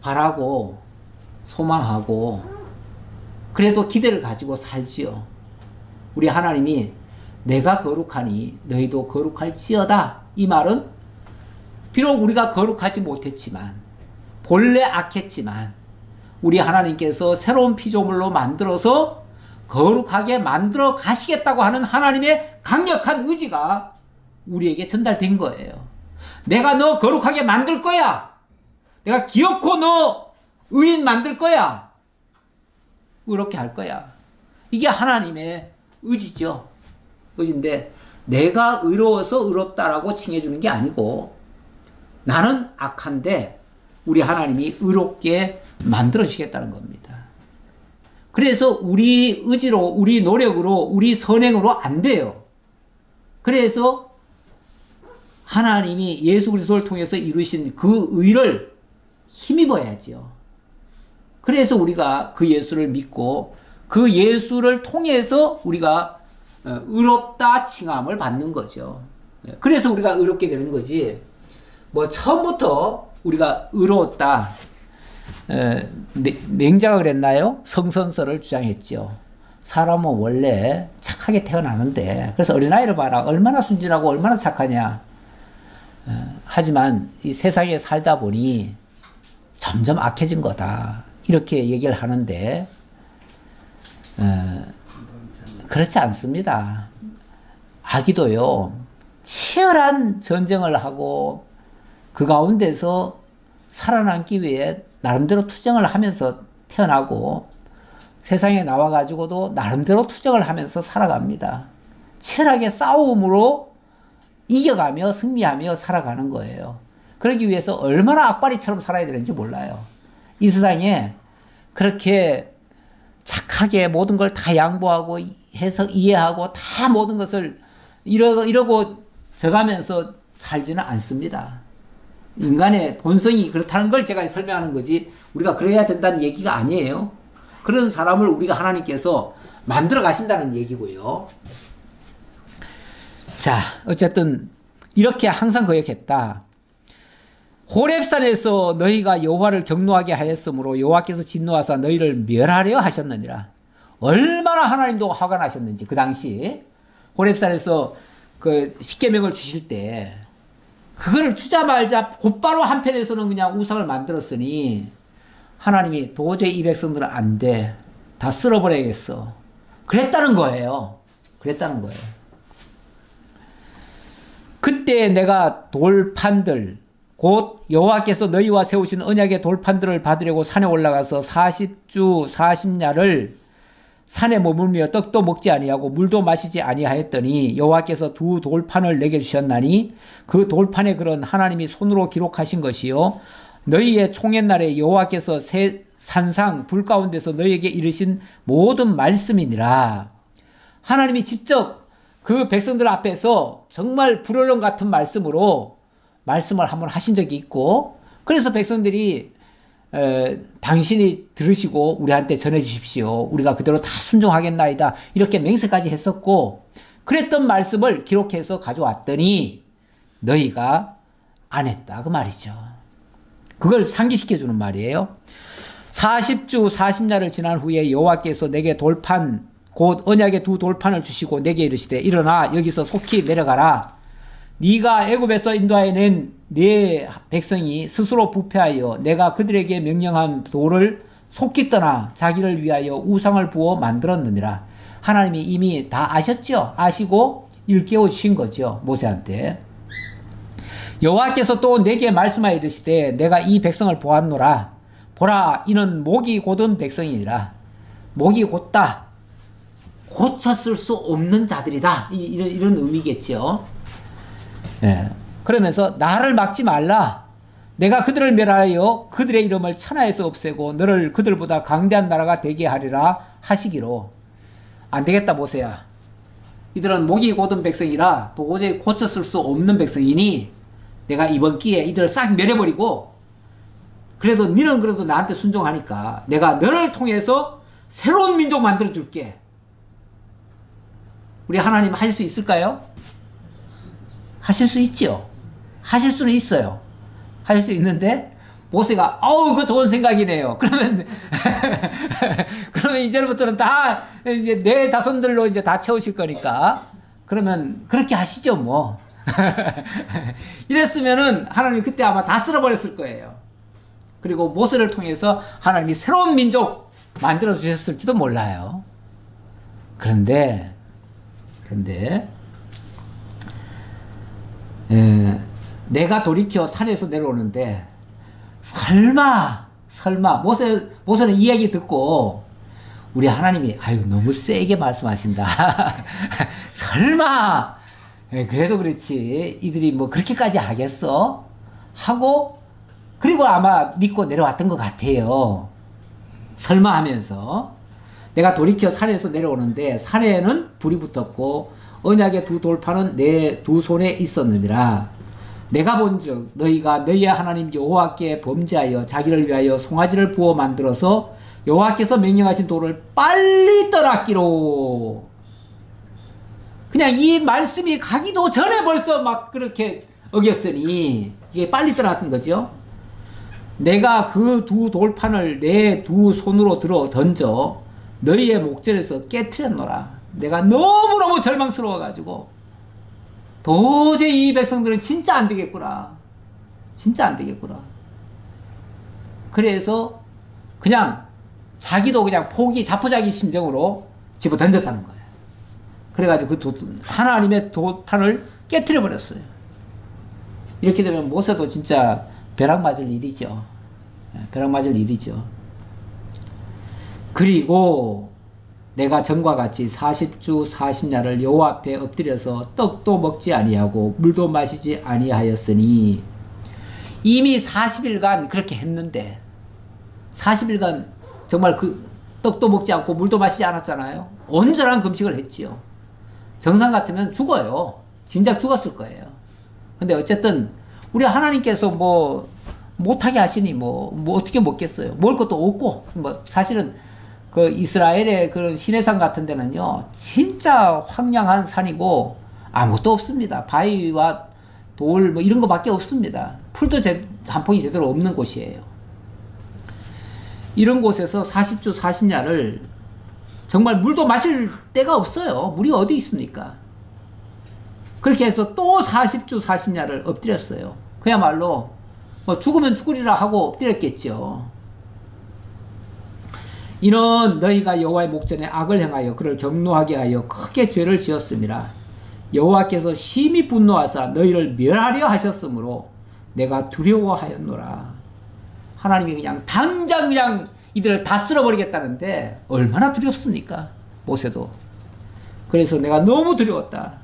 바라고 소망하고 그래도 기대를 가지고 살지요. 우리 하나님이 내가 거룩하니 너희도 거룩할지어다. 이 말은 비록 우리가 거룩하지 못했지만 본래 악했지만 우리 하나님께서 새로운 피조물로 만들어서 거룩하게 만들어 가시겠다고 하는 하나님의 강력한 의지가 우리에게 전달된 거예요. 내가 너 거룩하게 만들 거야. 내가 기어코 너 의인 만들 거야. 의롭게 할 거야. 이게 하나님의 의지죠. 의지인데 내가 의로워서 의롭다라고 칭해주는 게 아니고 나는 악한데 우리 하나님이 의롭게 만들어 주겠다는 겁니다. 그래서 우리 의지로, 우리 노력으로, 우리 선행으로 안 돼요. 그래서 하나님이 예수 그리스도를 통해서 이루신 그 의를 힘입어야지요. 그래서 우리가 그 예수를 믿고 그 예수를 통해서 우리가 의롭다 칭함을 받는 거죠. 그래서 우리가 의롭게 되는 거지. 뭐 처음부터 우리가 의로웠다. 맹자가 그랬나요? 성선설을 주장했죠. 사람은 원래 착하게 태어나는데 그래서 어린아이를 봐라. 얼마나 순진하고 얼마나 착하냐. 하지만 이 세상에 살다 보니 점점 악해진 거다. 이렇게 얘기를 하는데 그렇지 않습니다. 아기도요. 치열한 전쟁을 하고 그 가운데서 살아남기 위해 나름대로 투쟁을 하면서 태어나고 세상에 나와가지고도 나름대로 투쟁을 하면서 살아갑니다. 치열하게 싸움으로 이겨가며 승리하며 살아가는 거예요. 그러기 위해서 얼마나 악바리처럼 살아야 되는지 몰라요. 이 세상에 그렇게 착하게 모든 걸 다 양보하고 해서 이해하고 다 모든 것을 이러고 져가면서 살지는 않습니다. 인간의 본성이 그렇다는 걸 제가 설명하는 거지 우리가 그래야 된다는 얘기가 아니에요. 그런 사람을 우리가 하나님께서 만들어 가신다는 얘기고요. 자, 어쨌든 이렇게 항상 거역했다. 호렙산에서 너희가 여호와를 경노하게 하였으므로 여호와께서 진노하사 너희를 멸하려 하셨느니라. 얼마나 하나님도 화가 나셨는지 그 당시 호렙산에서 그 십계명을 주실 때 그거를 주자마자 곧바로 한편에서는 그냥 우상을 만들었으니 하나님이 도저히 이 백성들은 안 돼. 다 쓸어버려야겠어. 그랬다는 거예요. 그랬다는 거예요. 그때 내가 돌판들 곧 여호와께서 너희와 세우신 언약의 돌판들을 받으려고 산에 올라가서 40주 40야를 산에 머물며 떡도 먹지 아니하고 물도 마시지 아니하였더니 여호와께서 두 돌판을 내게 주셨나니 그 돌판의 글은 하나님이 손으로 기록하신 것이요 너희의 총회날에 여호와께서 산상 불 가운데서 너희에게 이르신 모든 말씀이니라. 하나님이 직접 그 백성들 앞에서 정말 불어령 같은 말씀으로 말씀을 한번 하신 적이 있고 그래서 백성들이 당신이 들으시고 우리한테 전해주십시오. 우리가 그대로 다 순종하겠나이다. 이렇게 맹세까지 했었고 그랬던 말씀을 기록해서 가져왔더니 너희가 안 했다. 그 말이죠. 그걸 상기시켜주는 말이에요. 40주 40야를 지난 후에 여호와께서 내게 돌판 곧 언약의 두 돌판을 주시고 내게 이르시되 일어나 여기서 속히 내려가라. 네가 애굽에서 인도하여 낸 네 백성이 스스로 부패하여 내가 그들에게 명령한 돌을 속히 떠나 자기를 위하여 우상을 부어 만들었느니라. 하나님이 이미 다 아셨죠? 아시고 일깨워 주신 거죠, 모세한테. 여호와께서 또 내게 말씀하여 이르시되 내가 이 백성을 보았노라. 보라, 이는 목이 곧은 백성이니라. 목이 곧다. 고쳤을 수 없는 자들이다. 이런 의미겠죠. 예. 그러면서 나를 막지 말라. 내가 그들을 멸하여 그들의 이름을 천하에서 없애고 너를 그들보다 강대한 나라가 되게 하리라 하시기로. 안 되겠다, 모세야. 이들은 목이 곧은 백성이라 도저히 고쳤을 수 없는 백성이니 내가 이번 기회에 이들을 싹 멸해버리고, 그래도 너는 그래도 나한테 순종하니까 내가 너를 통해서 새로운 민족 만들어 줄게. 우리 하나님 하실 수 있을까요? 하실 수 있죠. 하실 수는 있어요. 하실 수 있는데 모세가 그거 좋은 생각이네요. 그러면 그러면 이제부터는 다 이제 내 자손들로 이제 다 채우실 거니까 그러면 그렇게 하시죠 뭐. 이랬으면은 하나님이 그때 아마 다 쓸어버렸을 거예요. 그리고 모세를 통해서 하나님이 새로운 민족 만들어 주셨을지도 몰라요. 그런데 내가 돌이켜 산에서 내려오는데 설마 모세는 이 얘기 듣고 우리 하나님이 너무 세게 말씀하신다. 설마 그래도 그렇지 이들이 뭐 그렇게까지 하겠어? 하고 그리고 아마 믿고 내려왔던 것 같아요. 설마 하면서 내가 돌이켜 산에서 내려오는데 산에는 불이 붙었고 언약의 두 돌판은 내 두 손에 있었느니라. 내가 본즉 너희가 너희의 하나님 여호와께 범죄하여 자기를 위하여 송아지를 부어 만들어서 여호와께서 명령하신 돌을 빨리 떠났기로. 그냥 이 말씀이 가기도 전에 벌써 막 그렇게 어겼으니 이게 빨리 떠났던 거죠. 내가 그 두 돌판을 내 두 손으로 들어 던져 너희의 목전에서 깨트렸노라. 내가 너무너무 절망스러워가지고 도저히 이 백성들은 진짜 안 되겠구나. 진짜 안 되겠구나. 그래서 그냥 자기도 그냥 자포자기 심정으로 집어 던졌다는 거예요. 그래가지고 하나님의 돌판을 깨트려 버렸어요. 이렇게 되면 모세도 진짜 벼락 맞을 일이죠. 벼락 맞을 일이죠. 그리고 내가 전과 같이 40주 40야를 여호와 앞에 엎드려서 떡도 먹지 아니하고 물도 마시지 아니하였으니. 이미 40일간 그렇게 했는데 40일간 정말 그 떡도 먹지 않고 물도 마시지 않았잖아요. 온전한 금식을 했지요. 정상 같으면 죽어요. 진작 죽었을 거예요. 근데 어쨌든 우리 하나님께서 뭐 못하게 하시니 뭐 어떻게 먹겠어요. 먹을 것도 없고 사실은 그 이스라엘의 그런 시내산 같은 데는요 진짜 황량한 산이고 아무것도 없습니다. 바위와 돌 뭐 이런 거밖에 없습니다. 풀도 한 폭이 제대로 없는 곳이에요. 이런 곳에서 40주 40야를 정말 물도 마실 데가 없어요. 물이 어디 있습니까? 그렇게 해서 또 40주 40야를 엎드렸어요. 그야말로 뭐 죽으면 죽으리라 하고 엎드렸겠죠. 이는 너희가 여호와의 목전에 악을 행하여 그를 경노하게 하여 크게 죄를 지었음이라. 여호와께서 심히 분노하사 너희를 멸하려 하셨으므로 내가 두려워하였노라. 하나님이 그냥 당장 그냥 이들을 다 쓸어버리겠다는데 얼마나 두렵습니까? 모세도. 그래서 내가 너무 두려웠다.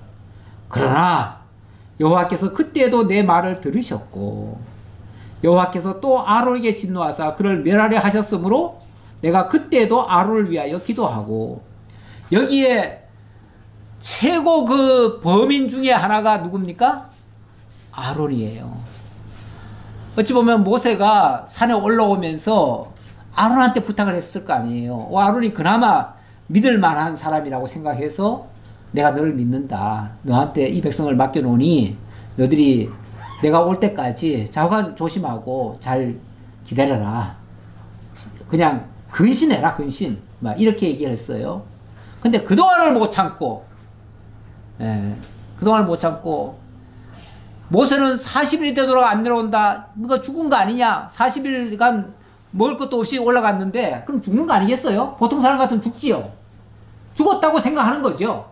그러나 여호와께서 그때도 내 말을 들으셨고 여호와께서 또 아론에게 진노하사 그를 멸하려 하셨으므로 내가 그때도 아론을 위하여 기도하고. 여기에 최고 그 범인 중에 하나가 누굽니까? 아론이에요. 어찌 보면 모세가 산에 올라오면서 아론한테 부탁을 했을 거 아니에요. 아론이 그나마 믿을 만한 사람이라고 생각해서 내가 너를 믿는다. 너한테 이 백성을 맡겨놓으니 너들이 내가 올 때까지 자관 조심하고 잘 기다려라. 그냥 근신해라, 근신. 막 이렇게 얘기를 했어요. 근데 그동안을 못 참고, 예, 그동안을 못 참고, 모세는 40일이 되도록 안 내려온다. 이거 죽은 거 아니냐? 40일간 먹을 것도 없이 올라갔는데, 그럼 죽는 거 아니겠어요? 보통 사람 같으면 죽지요. 죽었다고 생각하는 거죠.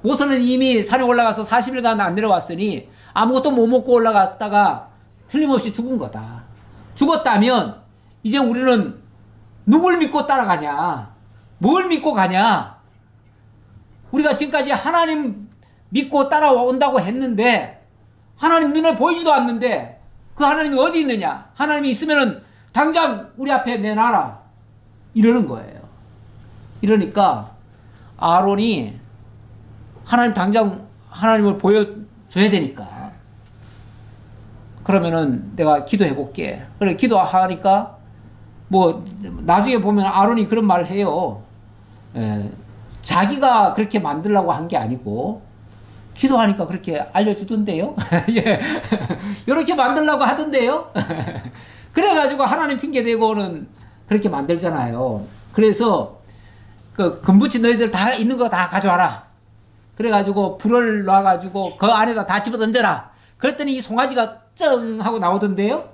모세는 이미 산에 올라가서 40일간 안 내려왔으니 아무것도 못 먹고 올라갔다가 틀림없이 죽은 거다. 죽었다면 이제 우리는 누굴 믿고 따라가냐? 뭘 믿고 가냐? 우리가 지금까지 하나님 믿고 따라온다고 했는데 하나님 눈에 보이지도 않는데 그 하나님이 어디 있느냐? 하나님이 있으면은 당장 우리 앞에 내놔라. 이러는 거예요. 이러니까 아론이 하나님 당장 하나님을 보여줘야 되니까 그러면은 내가 기도해 볼게. 그래 기도하니까 뭐 나중에 보면 아론이 그런 말을 해요. 자기가 그렇게 만들려고 한 게 아니고 기도하니까 그렇게 알려주던데요. 예. 이렇게 만들려고 하던데요. 그래가지고 하나님 핑계대고는 그렇게 만들잖아요. 그래서 그 금붙이 너희들 다 있는 거 다 가져와라. 그래가지고 불을 놔가지고 그 안에다 다 집어 던져라. 그랬더니 이 송아지가 쩡 하고 나오던데요.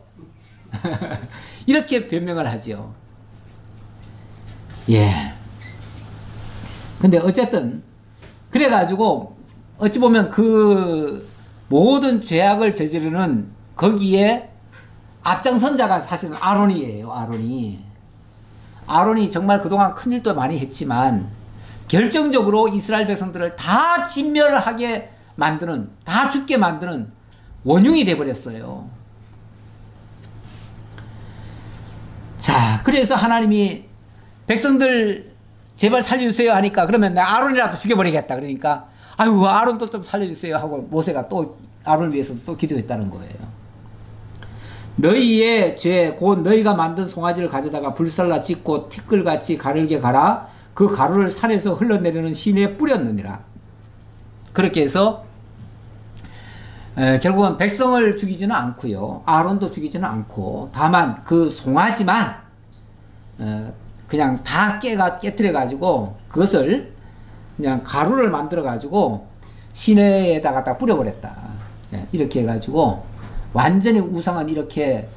이렇게 변명을 하죠. 예. 근데 어쨌든 그래가지고 어찌 보면 그 모든 죄악을 저지르는 거기에 앞장선자가 사실은 아론이에요. 아론이 정말 그동안 큰일도 많이 했지만 결정적으로 이스라엘 백성들을 다 진멸하게 만드는, 다 죽게 만드는 원흉이 돼버렸어요. 자, 그래서 하나님이 백성들 제발 살려주세요 하니까 그러면 내가 아론이라도 죽여버리겠다. 그러니까 아유 아론도 좀 살려주세요 하고 모세가 또 아론을 위해서 또 기도했다는 거예요. 너희의 죄 곧 너희가 만든 송아지를 가져다가 불살라 찢고 티끌같이 가늘게 갈아 그 가루를 산에서 흘러내리는 시내에 뿌렸느니라. 그렇게 해서 결국은 백성을 죽이지는 않고요. 아론도 죽이지는 않고 다만 그 송아지만 그냥 다 깨트려 가지고 그것을 그냥 가루를 만들어 가지고 시내에다가 다 뿌려버렸다. 이렇게 해가지고 완전히 우상은 이렇게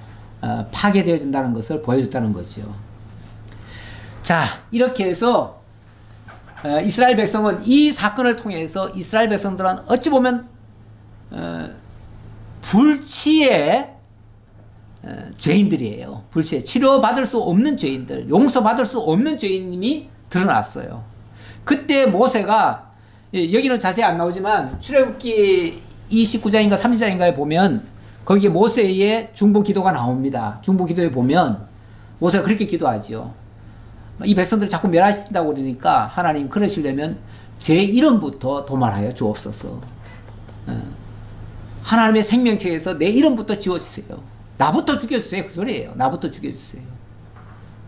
파괴되어진다는 것을 보여줬다는 거죠. 자, 이렇게 해서 이스라엘 백성은 이 사건을 통해서 이스라엘 백성들은 어찌 보면 불치의 죄인들이에요. 불치의 치료받을 수 없는 죄인들, 용서받을 수 없는 죄인이 드러났어요. 그때 모세가 여기는 자세히 안 나오지만 출애굽기 29장인가 30장인가에 보면 거기에 모세의 중보 기도가 나옵니다. 중보 기도에 보면 모세가 그렇게 기도하지요. 이 백성들을 자꾸 멸하신다고 그러니까 하나님 그러시려면 제 이름부터 도말하여 주옵소서. 하나님의 생명체에서 내 이름부터 지워주세요. 나부터 죽여주세요. 그 소리예요. 나부터 죽여주세요.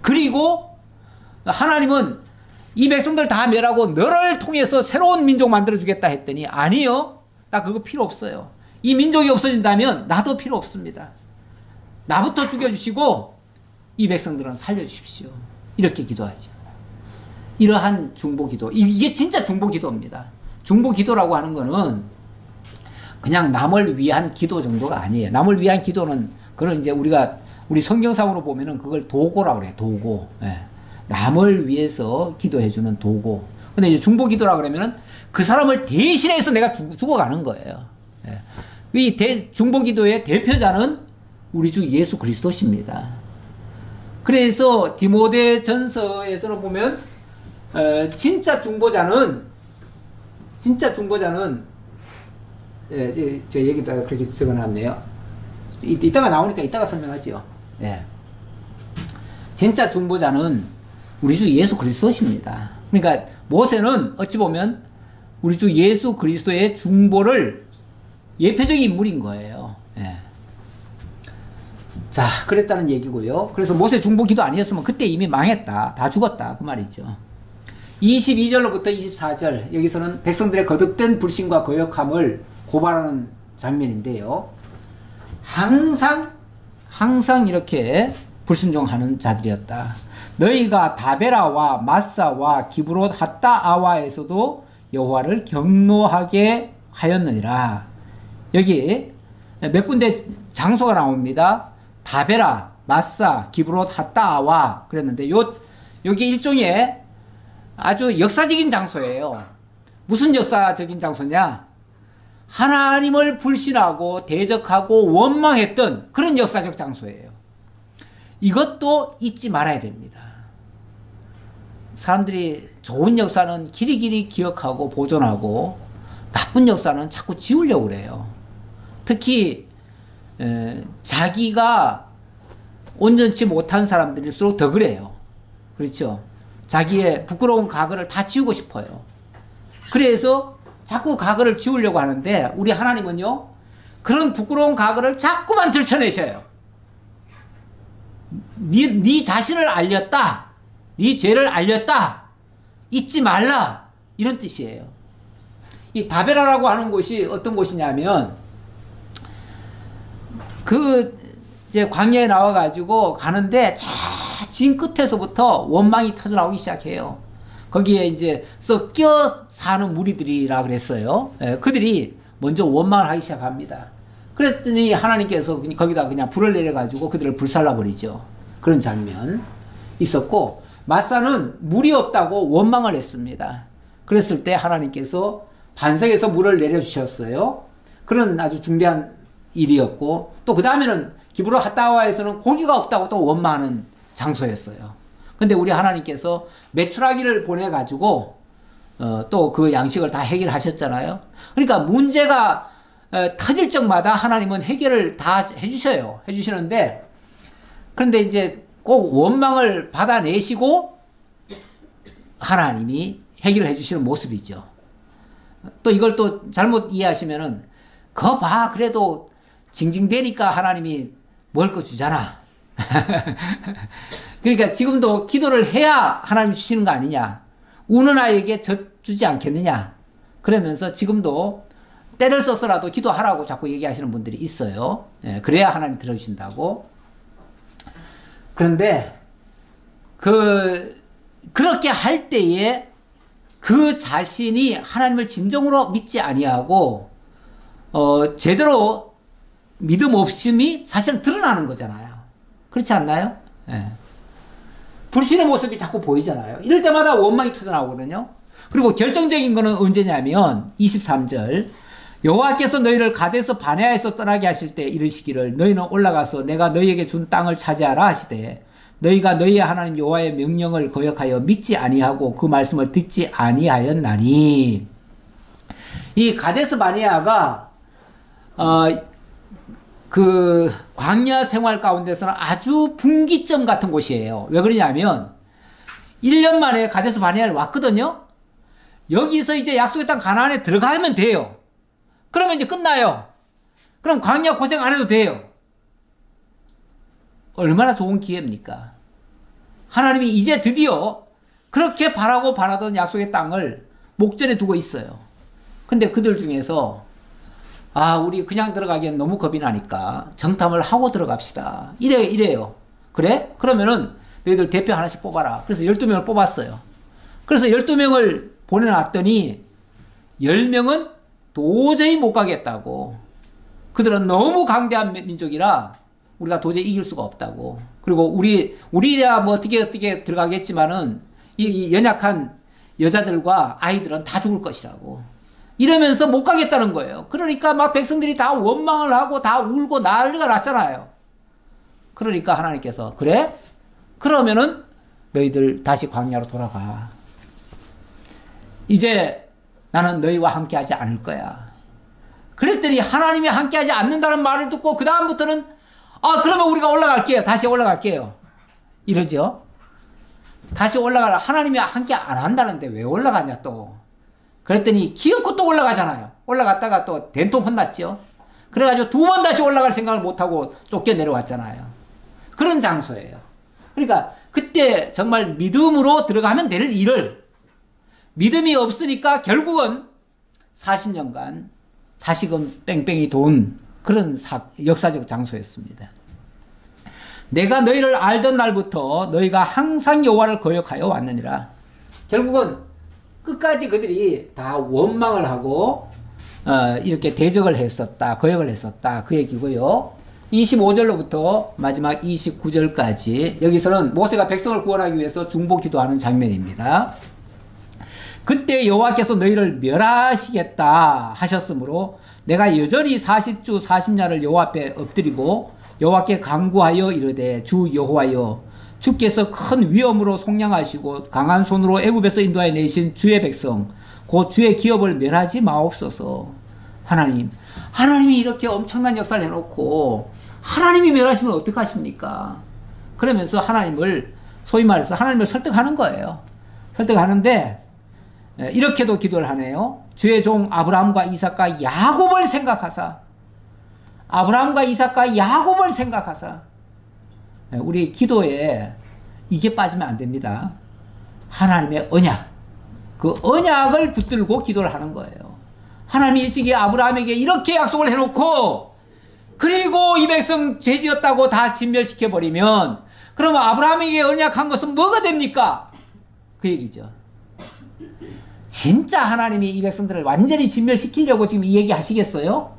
그리고 하나님은 이 백성들 다 멸하고 너를 통해서 새로운 민족 만들어주겠다 했더니 아니요. 나 그거 필요 없어요. 이 민족이 없어진다면 나도 필요 없습니다. 나부터 죽여주시고 이 백성들은 살려주십시오. 이렇게 기도하죠. 이러한 중보기도, 이게 진짜 중보기도입니다. 중보기도라고 하는 거는 그냥 남을 위한 기도 정도가 아니에요. 남을 위한 기도는 그런 이제 우리 성경상으로 보면은 그걸 도고라고 그래요. 도고. 예. 남을 위해서 기도해주는 도고. 근데 이제 중보기도라 그러면은 그 사람을 대신해서 내가 죽어가는 거예요. 예. 이 중보기도의 대표자는 우리 주 예수 그리스도십니다. 그래서 디모데전서에서는 보면 진짜 중보자는 저 여기다가 그렇게 적어놨네요. 이따가 나오니까 이따가 설명하죠. 예. 진짜 중보자는 우리 주 예수 그리스도십니다. 그러니까 모세는 어찌 보면 우리 주 예수 그리스도의 중보를 예표적인 인물인 거예요. 예. 자, 그랬다는 얘기고요. 그래서 모세 중보기도 아니었으면 그때 이미 망했다. 다 죽었다. 그 말이죠. 22절로부터 24절 여기서는 백성들의 거듭된 불신과 거역함을 고발하는 장면인데요. 항상 이렇게 불순종하는 자들이었다. 너희가 다베라와 마사와 기브롯 핫다아와에서도 여호와를 경노하게 하였느니라. 여기 몇 군데 장소가 나옵니다. 다베라, 마사, 기브롯 핫다아와 그랬는데 여기 일종의 아주 역사적인 장소예요. 무슨 역사적인 장소냐? 하나님을 불신하고 대적하고 원망했던 그런 역사적 장소예요. 이것도 잊지 말아야 됩니다. 사람들이 좋은 역사는 길이길이 기억하고 보존하고 나쁜 역사는 자꾸 지우려고 그래요. 특히 자기가 온전치 못한 사람들일수록 더 그래요. 그렇죠? 자기의 부끄러운 과거를 다 지우고 싶어요. 그래서 자꾸 과거를 지우려고 하는데 우리 하나님은요, 그런 부끄러운 과거를 자꾸만 들춰내셔요. 네 자신을 알렸다, 네 죄를 알렸다, 잊지 말라, 이런 뜻이에요. 이 다베라라고 하는 곳이 어떤 곳이냐면 이제 광야에 나와가지고 가는데 진 끝에서부터 원망이 터져나오기 시작해요. 거기에 이제 섞여 사는 무리들이라 그랬어요. 그들이 먼저 원망을 하기 시작합니다. 그랬더니 하나님께서 거기다 그냥 불을 내려가지고 그들을 불살라버리죠. 그런 장면 있었고, 마사는 물이 없다고 원망을 했습니다. 그랬을 때 하나님께서 반석에서 물을 내려주셨어요. 그런 아주 중대한 일이었고, 또 그 다음에는 기브롯 핫다와에서는 고기가 없다고 또 원망하는 장소였어요. 근데 우리 하나님께서 메추라기를 보내가지고 또 그 양식을 다 해결하셨잖아요. 그러니까 문제가 터질 적마다 하나님은 해결을 다 해주셔요. 해주시는데, 그런데 이제 꼭 원망을 받아내시고 하나님이 해결을 해주시는 모습이죠. 또 이걸 또 잘못 이해하시면은 거 봐, 그래도 징징대니까 하나님이 먹을 거 주잖아. 그러니까 지금도 기도를 해야 하나님 주시는 거 아니냐, 우는 아이에게 젖 주지 않겠느냐, 그러면서 지금도 때를 써서라도 기도하라고 자꾸 얘기하시는 분들이 있어요. 그래야 하나님 들어주신다고. 그런데 그렇게 할 때에 그 자신이 하나님을 진정으로 믿지 아니하고 제대로 믿음 없음이 사실은 드러나는 거잖아요. 그렇지 않나요? 불신의 모습이 자꾸 보이잖아요. 이럴 때마다 원망이 터져나오거든요. 그리고 결정적인 거는 언제냐면 23절, 여호와께서 너희를 가데스 바네아에서 떠나게 하실 때 이르시기를 너희는 올라가서 내가 너희에게 준 땅을 차지하라 하시되 너희가 너희의 하나님 여호와의 명령을 거역하여 믿지 아니하고 그 말씀을 듣지 아니하였나니. 이 가데스 바네아가 그 광야 생활 가운데서는 아주 분기점 같은 곳이에요. 왜 그러냐면 1년 만에 가데스 바네아를 왔거든요. 여기서 이제 약속의 땅 가나안에 들어가면 돼요. 그러면 이제 끝나요. 그럼 광야 고생 안 해도 돼요. 얼마나 좋은 기회입니까? 하나님이 이제 드디어 그렇게 바라고 바라던 약속의 땅을 목전에 두고 있어요. 근데 그들 중에서 우리 그냥 들어가기엔 너무 겁이 나니까 정탐을 하고 들어갑시다, 이래요. 그래? 그러면은 너희들 대표 하나씩 뽑아라. 그래서 12명을 뽑았어요. 그래서 12명을 보내놨더니 10명은 도저히 못 가겠다고. 그들은 너무 강대한 민족이라 우리가 도저히 이길 수가 없다고. 그리고 우리야 뭐 어떻게 들어가겠지만은 이 연약한 여자들과 아이들은 다 죽을 것이라고. 이러면서 못 가겠다는 거예요. 그러니까 막 백성들이 다 원망을 하고 다 울고 난리가 났잖아요. 그러니까 하나님께서 그래? 그러면은 너희들 다시 광야로 돌아가. 이제 나는 너희와 함께하지 않을 거야. 그랬더니 하나님이 함께하지 않는다는 말을 듣고 그 다음부터는 그러면 우리가 올라갈게요. 다시 올라갈게요. 이러죠. 다시 올라가라. 하나님이 함께 안 한다는데 왜 올라가냐 또. 그랬더니 기어코 또 올라가잖아요. 올라갔다가 또 된통 혼났죠. 그래가지고 2번 다시 올라갈 생각을 못하고 쫓겨 내려왔잖아요. 그런 장소예요. 그러니까 그때 정말 믿음으로 들어가면 될 일을, 믿음이 없으니까 결국은 40년간 다시금 뺑뺑이 돈 그런 역사적 장소였습니다. 내가 너희를 알던 날부터 너희가 항상 여호와를 거역하여 왔느니라. 결국은 끝까지 그들이 다 원망을 하고 이렇게 대적을 했었다, 거역을 했었다, 그 얘기고요. 25절로부터 마지막 29절까지 여기서는 모세가 백성을 구원하기 위해서 중보 기도하는 장면입니다. 그때 여호와께서 너희를 멸하시겠다 하셨으므로 내가 여전히 40주 40야를 여호와 앞에 엎드리고 여호와께 간구하여 이르되 주 여호와여, 주께서 큰 위엄으로 속량하시고 강한 손으로 애굽에서 인도하여 내신 주의 백성 곧 주의 기업을 멸하지 마옵소서. 하나님이 이렇게 엄청난 역사를 해놓고 하나님이 멸하시면 어떡하십니까? 그러면서 하나님을, 소위 말해서 하나님을 설득하는 거예요. 설득하는데 이렇게도 기도를 하네요. 주의 종 아브라함과 이삭과 야곱을 생각하사, 아브라함과 이삭과 야곱을 생각하사. 우리 기도에 이게 빠지면 안 됩니다. 하나님의 언약, 그 언약을 붙들고 기도를 하는 거예요. 하나님이 일찍이 아브라함에게 이렇게 약속을 해놓고 그리고 이 백성 죄지었다고 다 진멸시켜버리면 그러면 아브라함에게 언약한 것은 뭐가 됩니까? 그 얘기죠. 진짜 하나님이 이 백성들을 완전히 진멸시키려고 지금 이 얘기 하시겠어요?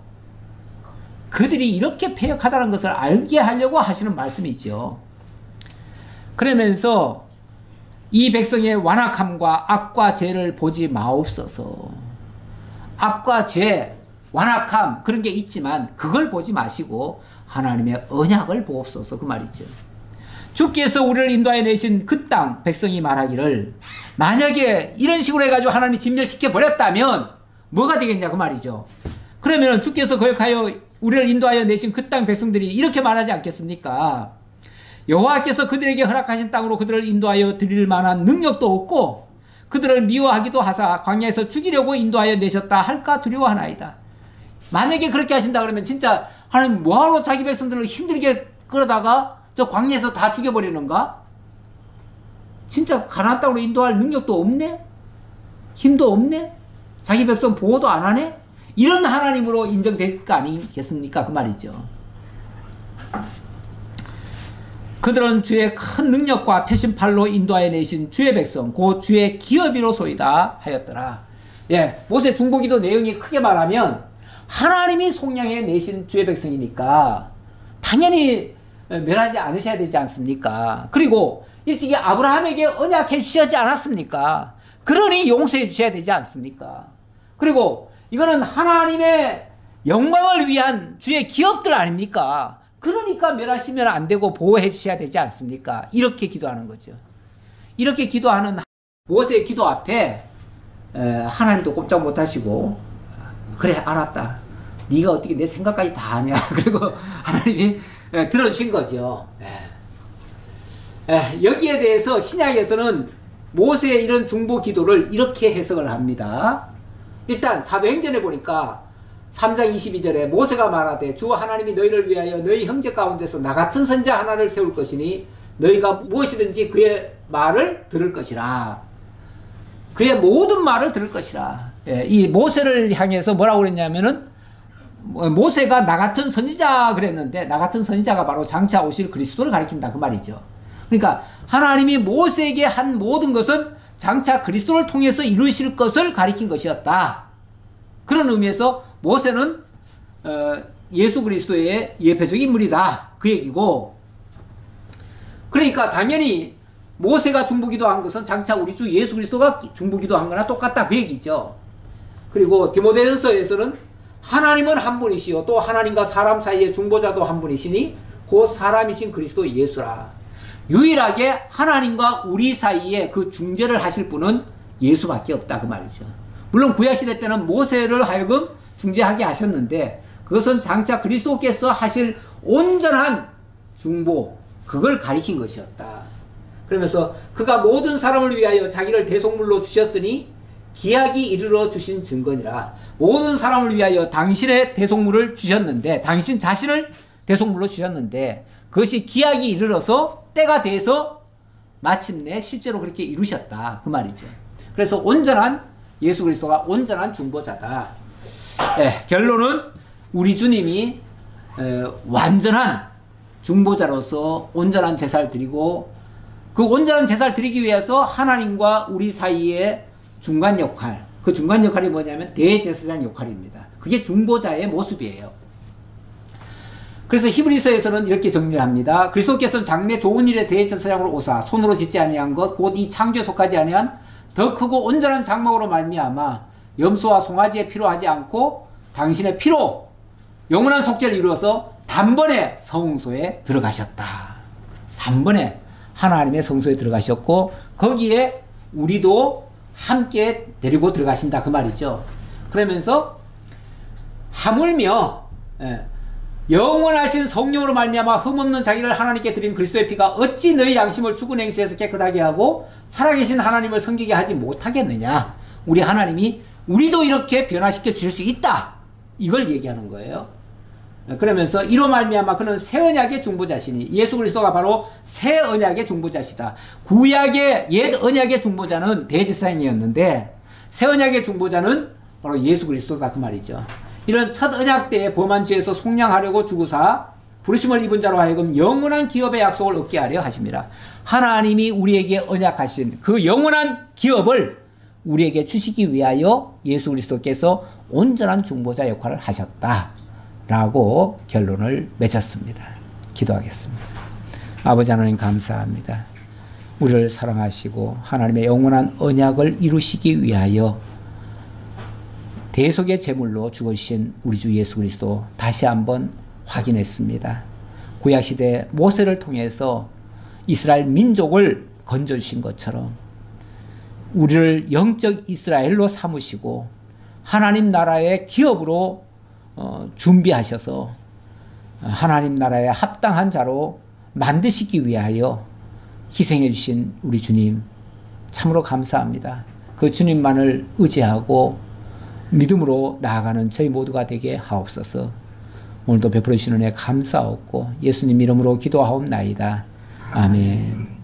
그들이 이렇게 패역하다는 것을 알게 하려고 하시는 말씀이죠. 그러면서 이 백성의 완악함과 악과 죄를 보지 마옵소서. 악과 죄, 완악함 그런 게 있지만 그걸 보지 마시고 하나님의 언약을 보옵소서, 그 말이죠. 주께서 우리를 인도하여 내신 그 땅 백성이 말하기를, 만약에 이런 식으로 해가지고 하나님이 진멸시켜 버렸다면 뭐가 되겠냐 그 말이죠. 그러면 주께서 거역하여 우리를 인도하여 내신 그 땅 백성들이 이렇게 말하지 않겠습니까? 여호와께서 그들에게 허락하신 땅으로 그들을 인도하여 드릴 만한 능력도 없고 그들을 미워하기도 하사 광야에서 죽이려고 인도하여 내셨다 할까 두려워하나이다. 만약에 그렇게 하신다 그러면 진짜 하나님 뭐하러 자기 백성들을 힘들게 끌어다가 저 광야에서 다 죽여버리는가? 진짜 가나안 땅으로 인도할 능력도 없네? 힘도 없네? 자기 백성 보호도 안 하네? 이런 하나님으로 인정될 거 아니겠습니까? 그 말이죠. 그들은 주의 큰 능력과 표심팔로 인도하여 내신 주의 백성 곧 주의 기업이로소이다 하였더라. 예, 모세 중보기도 내용이 크게 말하면 하나님이 속량해 내신 주의 백성이니까 당연히 멸하지 않으셔야 되지 않습니까? 그리고 일찍이 아브라함에게 언약해 주시지 않았습니까? 그러니 용서해 주셔야 되지 않습니까? 그리고 이거는 하나님의 영광을 위한 주의 기업들 아닙니까? 그러니까 멸하시면 안 되고 보호해 주셔야 되지 않습니까? 이렇게 기도하는 거죠. 이렇게 기도하는 모세의 기도 앞에 하나님도 꼼짝 못하시고 그래 알았다. 네가 어떻게 내 생각까지 다 아냐. 그리고 하나님이 들어주신 거죠. 여기에 대해서 신약에서는 모세의 이런 중보 기도를 이렇게 해석을 합니다. 일단 사도행전에 보니까 3장 22절에 모세가 말하되 주 하나님이 너희를 위하여 너희 형제 가운데서 나 같은 선자 하나를 세울 것이니 너희가 무엇이든지 그의 말을 들을 것이라. 그의 모든 말을 들을 것이라. 이 모세를 향해서 뭐라고 그랬냐면은 모세가 나 같은 선지자 그랬는데 나 같은 선지자가 바로 장차 오실 그리스도를 가리킨다 그 말이죠. 그러니까 하나님이 모세에게 한 모든 것은 장차 그리스도를 통해서 이루실 것을 가리킨 것이었다. 그런 의미에서 모세는 예수 그리스도의 예표적 인물이다 그 얘기고, 그러니까 당연히 모세가 중보기도한 것은 장차 우리 주 예수 그리스도가 중보기도한 거나 똑같다 그 얘기죠. 그리고 디모데전서에서는 하나님은 한 분이시요 또 하나님과 사람 사이의 중보자도 한 분이시니 곧 사람이신 그리스도 예수라. 유일하게 하나님과 우리 사이에 그 중재를 하실 분은 예수밖에 없다 그 말이죠. 물론 구약시대 때는 모세를 하여금 중재하게 하셨는데 그것은 장차 그리스도께서 하실 온전한 중보 그걸 가리킨 것이었다. 그러면서 그가 모든 사람을 위하여 자기를 대속물로 주셨으니 기약이 이르러 주신 증거니라. 모든 사람을 위하여 당신의 대속물을 주셨는데 당신 자신을 대속물로 주셨는데 그것이 기약이 이르러서 때가 돼서 마침내 실제로 그렇게 이루셨다 그 말이죠. 그래서 온전한 예수 그리스도가 온전한 중보자다. 결론은 우리 주님이 완전한 중보자로서 온전한 제사를 드리고, 그 온전한 제사를 드리기 위해서 하나님과 우리 사이의 중간 역할, 그 중간 역할이 뭐냐면 대제사장 역할입니다. 그게 중보자의 모습이에요. 그래서 히브리서에서는 이렇게 정리를 합니다. 그리스도께서는 장래 좋은 일의 대제사장으로 오사 손으로 짓지 아니한 것 곧 이 창조에 속하지 아니한 더 크고 온전한 장막으로 말미암아 염소와 송아지의 피로 하지 않고 당신의 피로 영원한 속죄를 이루어서 단번에 성소에 들어가셨다. 단번에 하나님의 성소에 들어가셨고 거기에 우리도 함께 데리고 들어가신다 그 말이죠. 그러면서 하물며 영원하신 성령으로 말미암아 흠없는 자기를 하나님께 드린 그리스도의 피가 어찌 너희 양심을 죽은 행실에서 깨끗하게 하고 살아계신 하나님을 섬기게 하지 못하겠느냐. 우리 하나님이 우리도 이렇게 변화시켜 주실 수 있다. 이걸 얘기하는 거예요. 그러면서 이로 말미암아 그는 새 언약의 중보자시니 예수 그리스도가 바로 새 언약의 중보자시다. 구약의 옛 언약의 중보자는 대제사장이었는데 새 언약의 중보자는 바로 예수 그리스도다 그 말이죠. 이런 첫 언약 때의 범한 죄에서 속량하려고 주구사 부르심을 입은 자로 하여금 영원한 기업의 약속을 얻게 하려 하십니다. 하나님이 우리에게 언약하신 그 영원한 기업을 우리에게 주시기 위하여 예수 그리스도께서 온전한 중보자 역할을 하셨다 라고 결론을 맺었습니다. 기도하겠습니다. 아버지 하나님 감사합니다. 우리를 사랑하시고 하나님의 영원한 언약을 이루시기 위하여 대속의 제물로 죽으신 우리 주 예수 그리스도 다시 한번 확인했습니다. 구약시대 모세를 통해서 이스라엘 민족을 건져주신 것처럼 우리를 영적 이스라엘로 삼으시고 하나님 나라의 기업으로 준비하셔서 하나님 나라에 합당한 자로 만드시기 위하여 희생해 주신 우리 주님 참으로 감사합니다. 그 주님만을 의지하고 믿음으로 나아가는 저희 모두가 되게 하옵소서. 오늘도 베풀어 주시는 은혜 감사하옵고 예수님 이름으로 기도하옵나이다. 아멘.